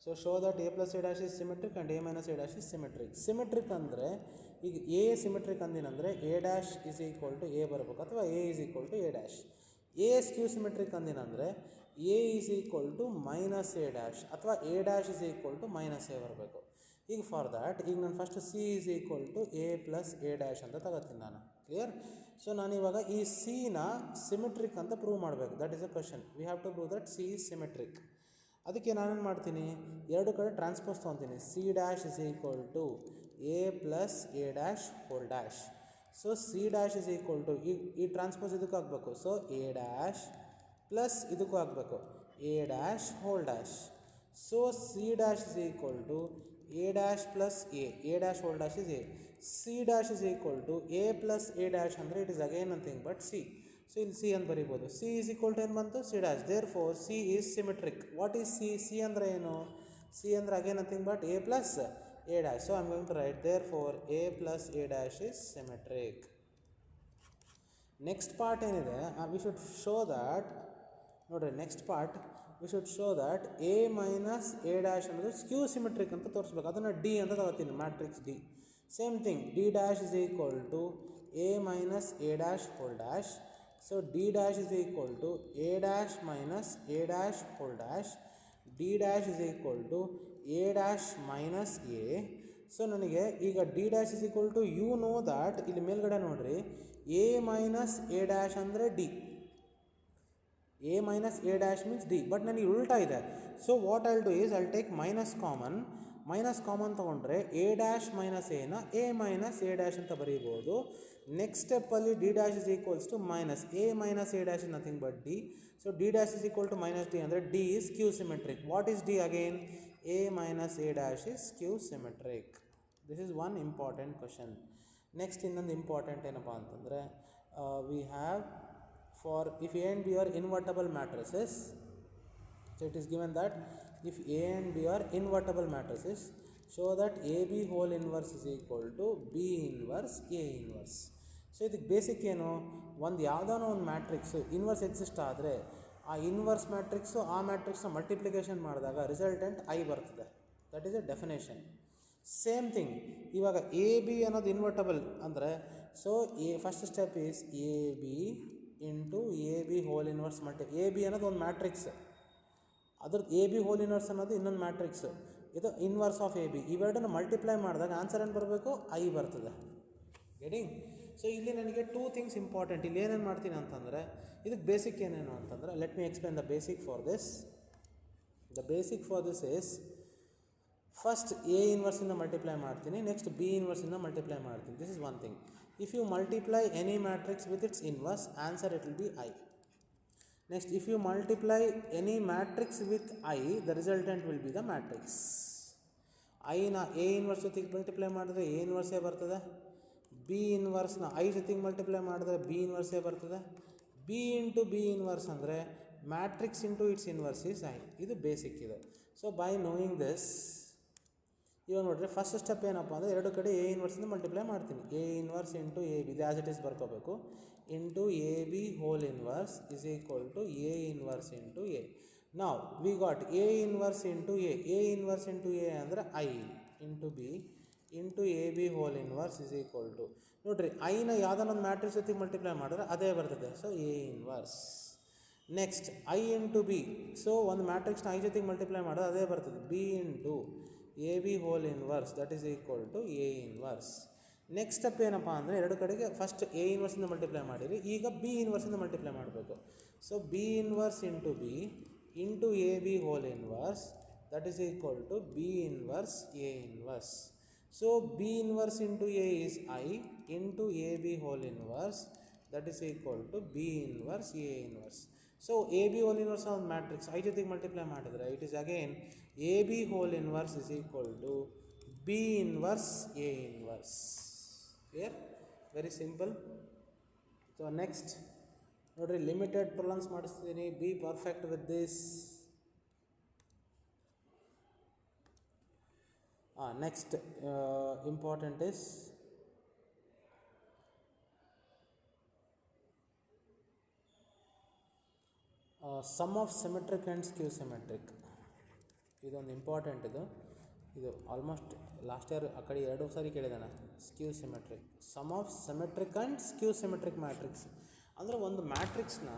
So show that A plus A dash is symmetric and A minus A dash is symmetric. Symmetric ಅಂದರೆ ಈಗ A symmetric ಅಂದಿನಂದರೆ A dash is equal to A ಬರಬೇಕು ಅಥವಾ A is equal to A dash. A skew symmetric ಅಂದಿನಂದರೆ A is equal to minus A dash ಅಥವಾ A dash is equal to minus A ಬರಬೇಕು. ಈಗ for that ಈಗ ನಾನು first C is equal to A plus A dash ಅಂತ ತಗೋತೀನಿ ನಾನು. Clear? So ನಾನಿವಾಗ ಈ ಸಿನ ಸಿಮೆಟ್ರಿಕ್ ಅಂತ ಪ್ರೂವ್ ಮಾಡಬೇಕು. That is a question. We have to prove that C is symmetric. ಅದಕ್ಕೆ ನಾನೇನು ಮಾಡ್ತೀನಿ, ಎರಡು ಕಡೆ ಟ್ರಾನ್ಸ್ಪೋಸ್ ತೊಗೊತೀನಿ. C dash is equal to A plus A dash whole dash. So C dash is equal to ಈ transpose ಇದಕ್ಕೂ ಆಗಬೇಕು. So A dash plus ಇದಕ್ಕೂ ಆಗಬೇಕು A dash whole dash. So C dash is equal to A dash plus A dash whole dash is A. C dash is equal to A plus A dash ಅಂದರೆ it is again nothing but C. So ಇಲ್ಲಿ C ಅಂತ ಬರೀಬೋದು. C is equal to ಏನು ಬಂತು? C dash. Therefore C is symmetric. What is C? C ಅಂದರೆ ಏನು? C ಅಂದರೆ again nothing but A plus A dash. So I am going to write therefore A plus A dash is symmetric. Next part ಏನಿದೆ, we should show that, ನೋಡ್ರಿ next part we should show that A minus A dash ಅನ್ನೋದು ಸ್ಕ್ಯೂ symmetric ಅಂತ ತೋರಿಸ್ಬೇಕು. ಅದನ್ನು D ಅಂತ ತಗೋತೀನಿ, matrix D. Same thing D dash is equal to A minus A dash whole dash. So D dash is equal to A dash minus A dash whole dash. D dash is equal to A dash minus A. So ನನಗೆ ಈಗ D dash is equal to you know that ಇಲ್ಲಿ ಮೇಲ್ಗಡೆ ನೋಡ್ರಿ A minus A dash ಅಂದರೆ D. A minus A dash means D, but ನನಗೆ ಉಲ್ಟಾ ಇದೆ. So what I'll do is I'll take minus common ತೊಗೊಂಡ್ರೆ ಎ ಡ್ಯಾಶ್ ಮೈನಸ್ ಎನ A minus A dash ಅಂತ ಬರೀಬೋದು. ನೆಕ್ಸ್ಟ್ ಸ್ಟೆಪ್ಪಲ್ಲಿ D dash is equals to minus A minus A dash is nothing but D. So D dash is equal to minus D ಅಂದರೆ D is skew symmetric. What is D again? A minus A dash is skew symmetric. This is one important question. Next ಇನ್ನೊಂದು important ಏನಪ್ಪ ಅಂತಂದರೆ we have for if A and B are invertible matrices, so it is given that if A and B are invertible matrices, show that AB whole inverse is equal to B inverse A inverse. So ಇದಕ್ಕೆ basic ಏನು, ಒಂದು ಯಾವುದಾನೋ ಒಂದು matrix inverse exist ಆದರೆ ಆ inverse matrix ಆ ಮ್ಯಾಟ್ರಿಕ್ಸ್ನ multiplication ಮಾಡಿದಾಗ resultant I ಬರ್ತದೆ. That is A definition. Same thing ಇವಾಗ ಎ ಬಿ ಅನ್ನೋದು ಇನ್ವರ್ಟಬಲ್ ಅಂದರೆ so A first step is A B into A B whole inverse A B ಅನ್ನೋದು ಒಂದು ಮ್ಯಾಟ್ರಿಕ್ಸ್, ಅದ್ರದ್ದು ಎ ಬಿ ಹೋಲ್ ಇನ್ವರ್ಸ್ ಅನ್ನೋದು ಇನ್ನೊಂದು ಮ್ಯಾಟ್ರಿಕ್ಸು, ಇದು ಇನ್ವರ್ಸ್ ಆಫ್ ಎ ಬಿ. ಇವೆರಡನ್ನು ಮಲ್ಟಿಪ್ಲೈ ಮಾಡಿದಾಗ ಆನ್ಸರ್ ಏನು ಬರಬೇಕು? ಐ ಬರ್ತದೆ. ಗೆಟಿಂಗ್? ಸೊ ಇಲ್ಲಿ ನನಗೆ ಟೂ ಥಿಂಗ್ಸ್ ಇಂಪಾರ್ಟೆಂಟ್. ಇಲ್ಲಿ ಏನೇನು ಮಾಡ್ತೀನಿ ಅಂತಂದರೆ ಇದಕ್ಕೆ ಬೇಸಿಕ್ ಏನೇನು ಅಂತಂದರೆ let me explain the basic for this. The basic for this is first A ಇನ್ವರ್ಸಿಂದ ಮಲ್ಟಿಪ್ಲೈ ಮಾಡ್ತೀನಿ, ನೆಕ್ಸ್ಟ್ ಬಿ ಇನ್ವರ್ಸಿಂದ ಮಲ್ಟಿಪ್ಲೈ ಮಾಡ್ತೀನಿ. This is one thing. If you multiply any matrix with its inverse, answer it will be I. Next, if you multiply any matrix with I, the resultant will be the matrix. I na A inverse ಜೊತೆಗೆ multiply ಮಾಡಿದ್ರೆ A ಇನ್ವರ್ಸೇ ಬರ್ತದೆ. B ಇನ್ವರ್ಸ್ನ I ಜೊತೆಗೆ multiply ಮಾಡಿದ್ರೆ B ಇನ್ವರ್ಸೇ ಬರ್ತದೆ. B into B inverse ಅಂದರೆ matrix into its inverse is I. ಇದು ಬೇಸಿಕ್ ಇದು. ಸೊ ಬೈ ನೋಯಿಂಗ್ ದಿಸ್ ಇವಾಗ ನೋಡಿರಿ ಫಸ್ಟ್ ಸ್ಟೆಪ್ ಏನಪ್ಪ ಅಂದರೆ ಎರಡು ಕಡೆ ಎ ಇನ್ವರ್ಸಿಂದ ಮಲ್ಟಿಪ್ಲೈ ಮಾಡ್ತೀನಿ. A inverse into A B as it is ಬರ್ಕೋಬೇಕು. Into A B whole inverse is equal to A inverse into A. ನಾವು V got A inverse into A inverse into A ಅಂದರೆ I into B into A B whole inverse is equal to ನೋಡಿರಿ ಐನ ಯಾವುದನ್ನೊಂದು matrix ಜೊತೆಗೆ multiply ಮಾಡಿದ್ರೆ ಅದೇ ಬರ್ತದೆ. So A inverse. Next I into B. So ಒಂದು ಮ್ಯಾಟ್ರಿಕ್ಸ್ನ ಐ ಜೊತೆಗೆ ಮಲ್ಟಿಪ್ಲೈ ಮಾಡಿದ್ರೆ ಅದೇ ಬರ್ತದೆ. B into A B whole inverse that is equal to A inverse. Next step ಏನಪ್ಪ ಅಂದರೆ ಎರಡು ಕಡೆಗೆ ಫಸ್ಟ್ ಎ ಇನ್ವರ್ಸಿಂದ ಮಲ್ಟಿಪ್ಲೈ ಮಾಡಿರಿ, ಈಗ ಬಿ ಇನ್ವರ್ಸಿಂದ ಮಲ್ಟಿಪ್ಲೈ ಮಾಡಬೇಕು. So B inverse into B into A B whole inverse that is equal to B inverse A inverse. So B inverse into A is I into A B whole inverse that is equal to B inverse A inverse. So A B whole inverse ಒಂದು matrix I ಜೊತೆಗೆ multiply ಮಾಡಿದರೆ it is again A B whole inverse is equal to B inverse A inverse. Clear? Very simple. So next ನೋಡಿರಿ limited ಪ್ರೊಲಾಂಗ್ಸ್ ಮಾಡಿಸ್ತೀನಿ. B perfect with this. Next important is sum of symmetric and skew symmetric. ಇದೊಂದು important. ಇದು almost last year ಆ ಕಡೆ 2 ಸಾರಿ ಕೇಳಿದ್ದಾನೆ. Skew symmetric, sum of symmetric and skew symmetric matrix ಅಂದರೆ ಒಂದು ಮ್ಯಾಟ್ರಿಕ್ಸ್ನ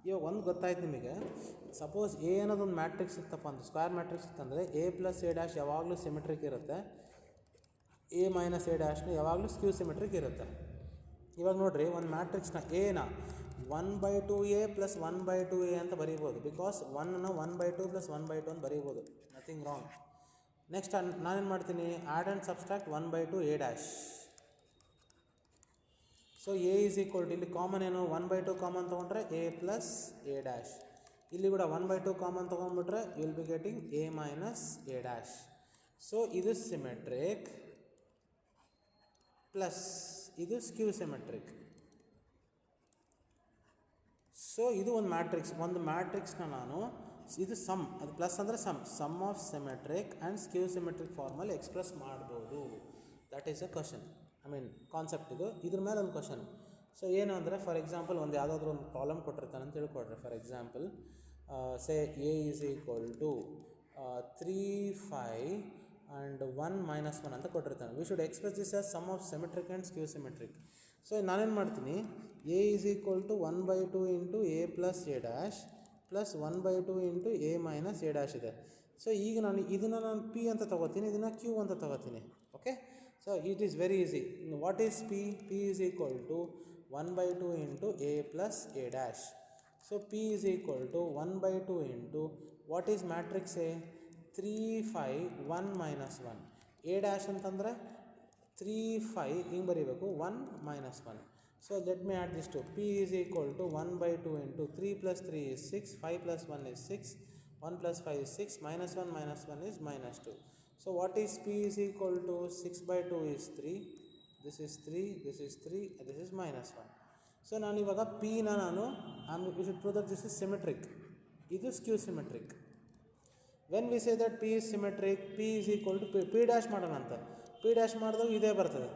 ಇವಾಗ ಒಂದು ಗೊತ್ತಾಯ್ತು ನಿಮಗೆ. ಸಪೋಸ್ ಎ ಅನ್ನೋದೊಂದು ಮ್ಯಾಟ್ರಿಕ್ಸ್ ಇತ್ತಪ್ಪ ಅಂತ, ಸ್ಕ್ವೇರ್ ಮ್ಯಾಟ್ರಿಕ್ಸ್ ಇತ್ತಂದರೆ ಎ ಪ್ಲಸ್ ಎ ಡ್ಯಾಶ್ ಯಾವಾಗಲೂ ಸಿಮೆಟ್ರಿಕ್ ಇರುತ್ತೆ, ಎ ಮೈನಸ್ ಎ ಡ್ಯಾಶ್ನ ಯಾವಾಗಲೂ ಸ್ಕ್ಯೂ ಸಿಮೆಟ್ರಿಕ್ ಇರುತ್ತೆ. ಇವಾಗ ನೋಡಿರಿ, ಒಂದು ಮ್ಯಾಟ್ರಿಕ್ಸ್ನ ಎನ 1/2a ಪ್ಲಸ್ 1/2a ಅಂತ ಬರೀಬೋದು. ಬಿಕಾಸ್ 1ನ 1/2 ಪ್ಲಸ್ 1/2 ಅಂತ ಬರೀಬೋದು, ನಥಿಂಗ್ ರಾಂಗ್. ನೆಕ್ಸ್ಟ್ ನಾನೇನು ಮಾಡ್ತೀನಿ, add and subtract 1/2 A dash. So A is equal to, ಇಲ್ಲಿ ಕಾಮನ್ ಏನು, 1/2 ಕಾಮನ್ ತೊಗೊಂಡ್ರೆ ಎ ಪ್ಲಸ್ ಎ ಡ್ಯಾಶ್. ಇಲ್ಲಿ ಕೂಡ 1/2 ಕಾಮನ್ ತೊಗೊಂಡ್ಬಿಟ್ರೆ you will be getting A minus A dash. So ಇದು ಸಿಮೆಟ್ರಿಕ್ ಪ್ಲಸ್ ಇದು ಸ್ಕ್ಯೂ ಸಿಮೆಟ್ರಿಕ್. ಸೊ ಇದು ಒಂದು ಮ್ಯಾಟ್ರಿಕ್ಸ್ನ ನಾನು ಇದು ಸಮ್, ಅದು ಪ್ಲಸ್ ಅಂದರೆ sum of symmetric and skew symmetric ಫಾರ್ಮಲ್ಲಿ ಎಕ್ಸ್ಪ್ರೆಸ್ ಮಾಡ್ಬೋದು. That is a question, I mean concept ಇದು. ಇದ್ರ ಮೇಲೆ ಒಂದು ಕ್ವಶನ್. ಸೊ ಏನು ಅಂದರೆ, ಫಾರ್ ಎಕ್ಸಾಂಪಲ್ ಒಂದು ಯಾವುದಾದ್ರೂ ಒಂದು ಪ್ರಾಬ್ಲಮ್ ಕೊಟ್ಟಿರ್ತಾನೆ ಅಂತ ತಿಳ್ಕೊಡ್ರಿ. For example say A is equal to 3, 5 and 1 - 1 ಅಂತ ಕೊಟ್ಟಿರ್ತಾನೆ. We should express this as sum of symmetric and skew symmetric. So ನಾನೇನು ಮಾಡ್ತೀನಿ, A is equal to 1/2 into A plus A dash plus 1/2 into A minus A dash ಇದೆ. ಸೊ ಈಗ ಇದನ್ನು ನಾನು P ಅಂತ ತೊಗೋತೀನಿ, ಇದನ್ನು ಕ್ಯೂ ಅಂತ ತೊಗೋತೀನಿ. Okay, so it is very easy. What is P? P is equal to 1/2 into A plus A dash. So P is equal to 1/2 into what is matrix A? 3, 5, 1 - 1. A dash ಅಂತಂದರೆ 3, 5 ಹಿಂಗೆ ಬರೀಬೇಕು, 1 - 1. So let me add this to p is equal to 1/2 into 3 plus 3 is 6, 5 plus 1 is 6, 1 plus 5 is 6, minus 1 is minus 2. So what is p is equal to? 6/2 is 3, this is 3, this is 3, this is minus 1. So ನಾನು ಇವಾಗ p ನಾನು you should prove that this is symmetric. ಇದು skew symmetric. When we say that p is symmetric, p is equal to p dash ಮಾಡೋಣ ಅಂತ. p dash ಮಾಡಿದಾಗ ಇದೇ ಬರ್ತದೆ.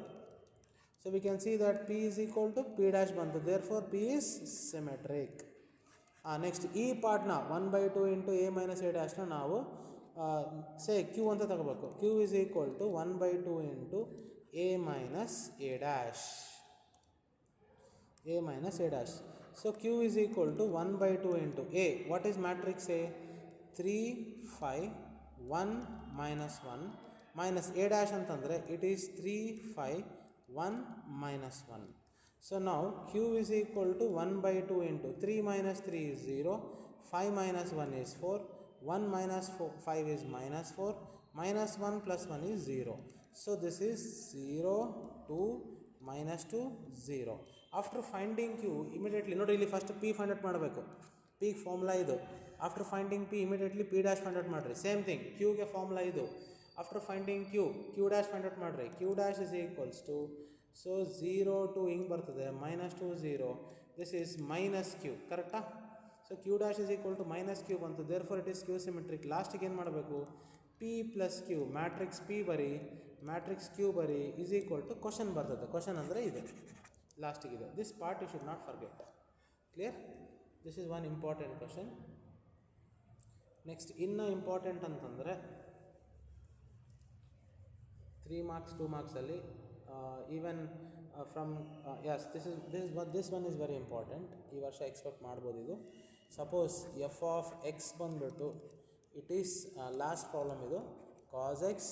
So we can see that p is equal to p dash ಬಂತು, therefore p is symmetric. Next ಈ ಪಾರ್ಟ್ನ 1/2 into A minus A ಡ್ಯಾಶ್ನ ನಾವು ಸೇ ಕ್ಯೂ ಅಂತ ತಗೋಬೇಕು. Q is equal to 1/2 into A minus A dash, A minus A dash. So Q is equal to 1/2 into A. What is matrix A? 3, 5, 1 - 1 minus A dash ಅಂತಂದರೆ it is 3, 5, 1 - 1. So now q is equal to 1/2 into 3 minus 3 is 0, 5 minus 1 is 4, 1 minus 5 is minus 4, minus 1 plus 1 is 0. So this is 0, 2, minus 2, 0. After finding q, immediately ನೋಡಿ ಇಲ್ಲಿ first p find out ಮಾಡಬೇಕು. p formula ಇದು. After finding p, immediately p dash find out ಮಾಡಿರಿ. Same thing, qಗೆ formula ಇದು. After finding q dash find out ಮಾಡಿರಿ. q dash is equals to, so 0 to ಹಿಂಗೆ ಬರ್ತದೆ, -2, 0, ದಿಸ್ ಈಸ್ ಮೈನಸ್ ಕ್ಯೂ, ಕರೆಕ್ಟಾ? So Q dash is equal to minus Q ಬಂತು, therefore it is skew symmetric. ಲಾಸ್ಟಿಗೆ ಏನು ಮಾಡಬೇಕು? P plus Q, matrix P ಬರಿ, matrix Q ಬರಿ, is equal to question ಬರ್ತದೆ. ಕ್ವಶನ್ ಅಂದರೆ ಇದೆ, ಲಾಸ್ಟಿಗಿದೆ. This part you should not forget. Clear? This is one important question. Next ಇನ್ನೂ ಇಂಪಾರ್ಟೆಂಟ್ ಅಂತಂದರೆ 3 marks 2 marksಲ್ಲಿ even from yes, this one is very important. ಈ ವರ್ಷ ಎಕ್ಸ್ಪೆಕ್ಟ್ ಮಾಡ್ಬೋದು ಇದು. ಸಪೋಸ್ ಎಫ್ ಆಫ್ ಎಕ್ಸ್ ಬಂದ್ಬಿಟ್ಟು ಇಟ್ ಈಸ್ ಲಾಸ್ಟ್ ಪ್ರಾಬ್ಲಮ್ ಇದು, cos x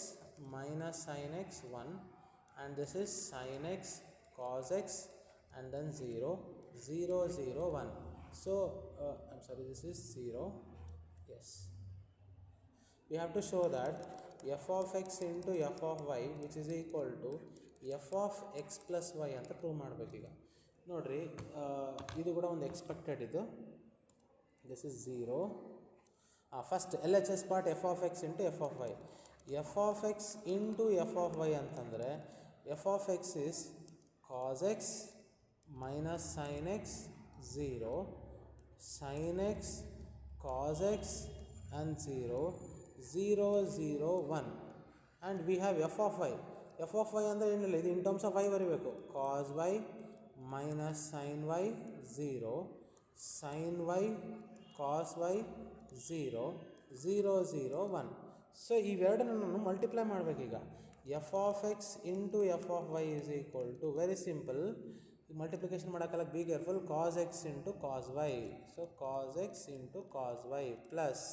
minus sine x 1 and this is sine x cos x and then 0, 0, 0, 1. So I'm sorry, this is 0. Yes, we have to show that f of x into f of y which is equal to f of x plus y ಅಂತ prove ಮಾಡಬೇಕೀಗ. ನೋಡಿರಿ, ಇದು ಕೂಡ ಒಂದು expected ಇದು. This is 0. First L H S part f of x into f of y. F of x into f of y ಅಂತಂದರೆ f of x is cos x minus sine x 0, sine x cos x and 0, 0, 0, 1. And we have f of y. F of y ಅಂದರೆ ಏನಿಲ್ಲ, ಇದು in terms of Y ಬರೀಬೇಕು. Cos y minus sine y 0, sine y cos y 0, 0 0 1. So ಇವೆರಡನ್ನು ನಾನು multiply ಮಾಡಬೇಕೀಗ. F of x into f of y is equal to, very simple, multiplication ಮಾಡೋಕ್ಕಲ್ಲ, be careful, cos x into cos y. So cos x into cos y plus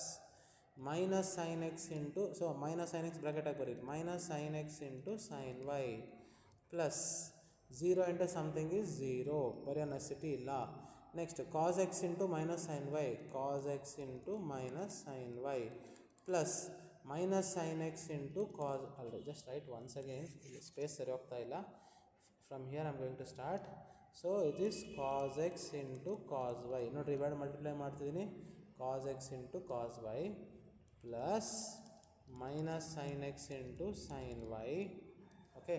minus sine x into, so minus sine x ಬ್ರಾಕೆಟಾಗಿ ಬರೀ, minus sine x into sine y plus 0 into something is 0, ಬರೆಯೋ necessity ಇಲ್ಲ. Next cos x into minus sine y, cos x into minus sine y plus minus sine x into cos, alright just write once again, ಇಲ್ಲಿ space ಸರಿ ಹೋಗ್ತಾ ಇಲ್ಲ. From here I am going to start. So it is cos x into cos y, ನೋಡಿರಿ ಇವೆರಡು multiply ಮಾಡ್ತಿದ್ದೀನಿ, cos x into cos y plus minus sine x into sine y, okay,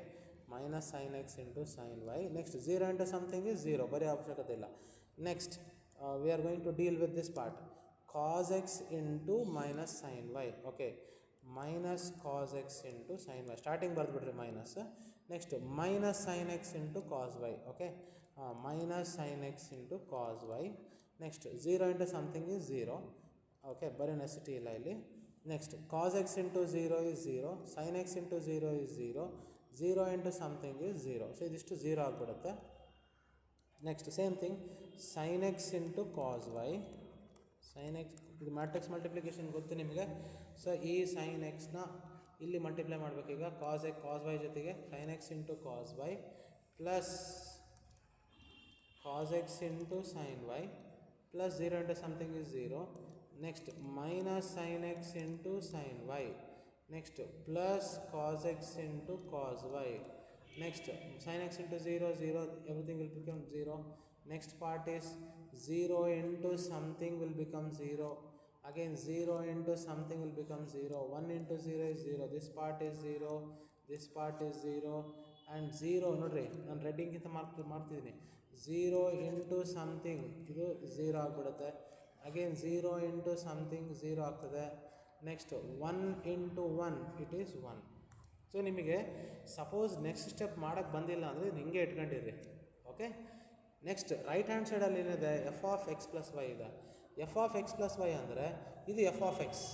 minus sine x into sine y. Next 0 into something is 0, ಬರೀ ಅವಶ್ಯಕತೆ ಇಲ್ಲ. Next we are going to deal with this part, cos x into minus sine y, okay, minus cos x into sine y, starting ಬರೆದ್ಬಿಡ್ರಿ minus. Next minus sine x into cos y, okay, minus sine x into cos y. Next 0 into something is 0, okay, ಬರೀ ನೆಸಿಟಿ ಇಲ್ಲ ಇಲ್ಲಿ. Next cos x into 0 is 0, sine x into 0 is 0, 0 into something is 0. So ಇದಿಷ್ಟು 0 ಆಗಿಬಿಡುತ್ತೆ. Next same thing, sine x into cos y, sine x, ಇದು matrix multiplication ಗೊತ್ತು ನಿಮಗೆ. So ಈ ಸೈನ್ ಎಕ್ಸ್ನ ಇಲ್ಲಿ ಮಲ್ಟಿಪ್ಲೈ ಮಾಡಬೇಕೀಗ, ಕಾಸ್ ವೈ ಜೊತೆಗೆ sine x into cos y plus cos x into sine y plus 0 into something is 0. Next minus sine x into sine y, next plus cos x into cos y. Next sin x into 0, 0, everything will become 0. Next part is 0 into something will become 0. Again 0 into something will become 0. 1 into 0 is 0. This part is 0. This part is 0. And 0, ನೋಡ್ರಿ ನಾನು ರೆಡ್ಡಿಂಗಿಂತ ಮಾಡ್ತಿದ್ದೀನಿ. 0 into something ಇದು 0 ಆಗಿಬಿಡುತ್ತೆ. Again 0 into something 0 ಆಗ್ತದೆ. Next 1 into 1 it is 1. So ನಿಮಗೆ suppose next step ಮಾಡೋಕ್ಕೆ ಬಂದಿಲ್ಲ ಅಂದರೆ ಹಿಂಗೆ ಇಟ್ಕೊಂಡಿರಿ, ಓಕೆ. ನೆಕ್ಸ್ಟ್ ರೈಟ್ ಹ್ಯಾಂಡ್ ಸೈಡಲ್ಲಿ ಏನಿದೆ, f of x plus y ಇದೆ. F of x plus y ಅಂದರೆ ಇದು f of x.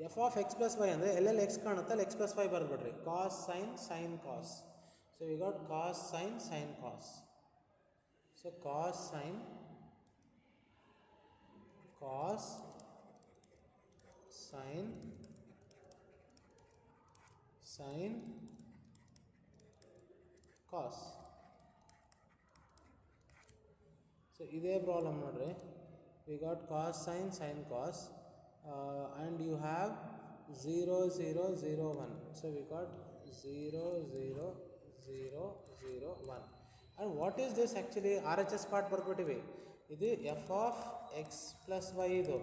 F of x plus y ಅಂದರೆ ಎಲ್ಲೆಲ್ಲಿ ಎಕ್ಸ್ ಕಾಣುತ್ತೆ ಅಲ್ಲಿ ಎಕ್ಸ್ ಪ್ಲಸ್ ವೈ ಬರೆದ್ಬಿಡ್ರಿ. Cos sine sine cos. So we got cos sine sine cos. So cos sign cos sine sine cos. So ಇದೇ problem ನೋಡ್ರಿ. We got cos sine sine cos and you have 0 0 0 1. So we got 0 0 0 0 1. And what is this actually R H S part ಬರ್ಬಿಟ್ಟಿವಿ. ಇದು f of x plus y ಇದು.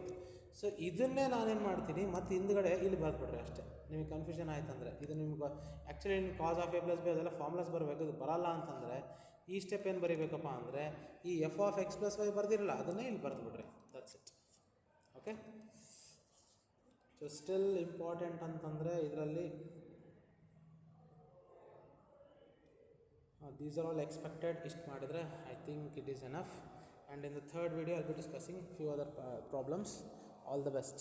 So ಇದನ್ನೇ ನಾನೇನು ಮಾಡ್ತೀನಿ ಮತ್ತು ಹಿಂದ್ಗಡೆ ಇಲ್ಲಿ ಬರ್ಬಿಡ್ರಿ ಅಷ್ಟೇ. ನಿಮಗೆ ಕನ್ಫ್ಯೂಷನ್ ಆಯ್ತಂದರೆ ಇದು ನಿಮ್ಗೆ ಆ್ಯಕ್ಚುಲಿ ನಿಮ್ಗೆ ಕಾಸ್ ಆಫ್ ಎ ಪ್ಲಸ್ ಬಿ ಅದೆಲ್ಲ ಫಾರ್ಮ್ಲಸ್ ಬರಬೇಕು. ಇದು ಬರಲ್ಲ ಅಂತಂದರೆ ಈ ಸ್ಟೆಪ್ ಏನು ಬರೀಬೇಕಪ್ಪ ಅಂದರೆ ಈ f of x plus y ಬರ್ದಿರಲ್ಲ ಅದನ್ನೇ ಇಲ್ಲಿ ಬರೆದ್ಬಿಡ್ರಿ. That's it, okay. So still important ಅಂತಂದರೆ ಇದರಲ್ಲಿ these are all expected. ಇಷ್ಟು ಮಾಡಿದರೆ I think it is enough. And in the third video I'll be discussing few other problems. All the best.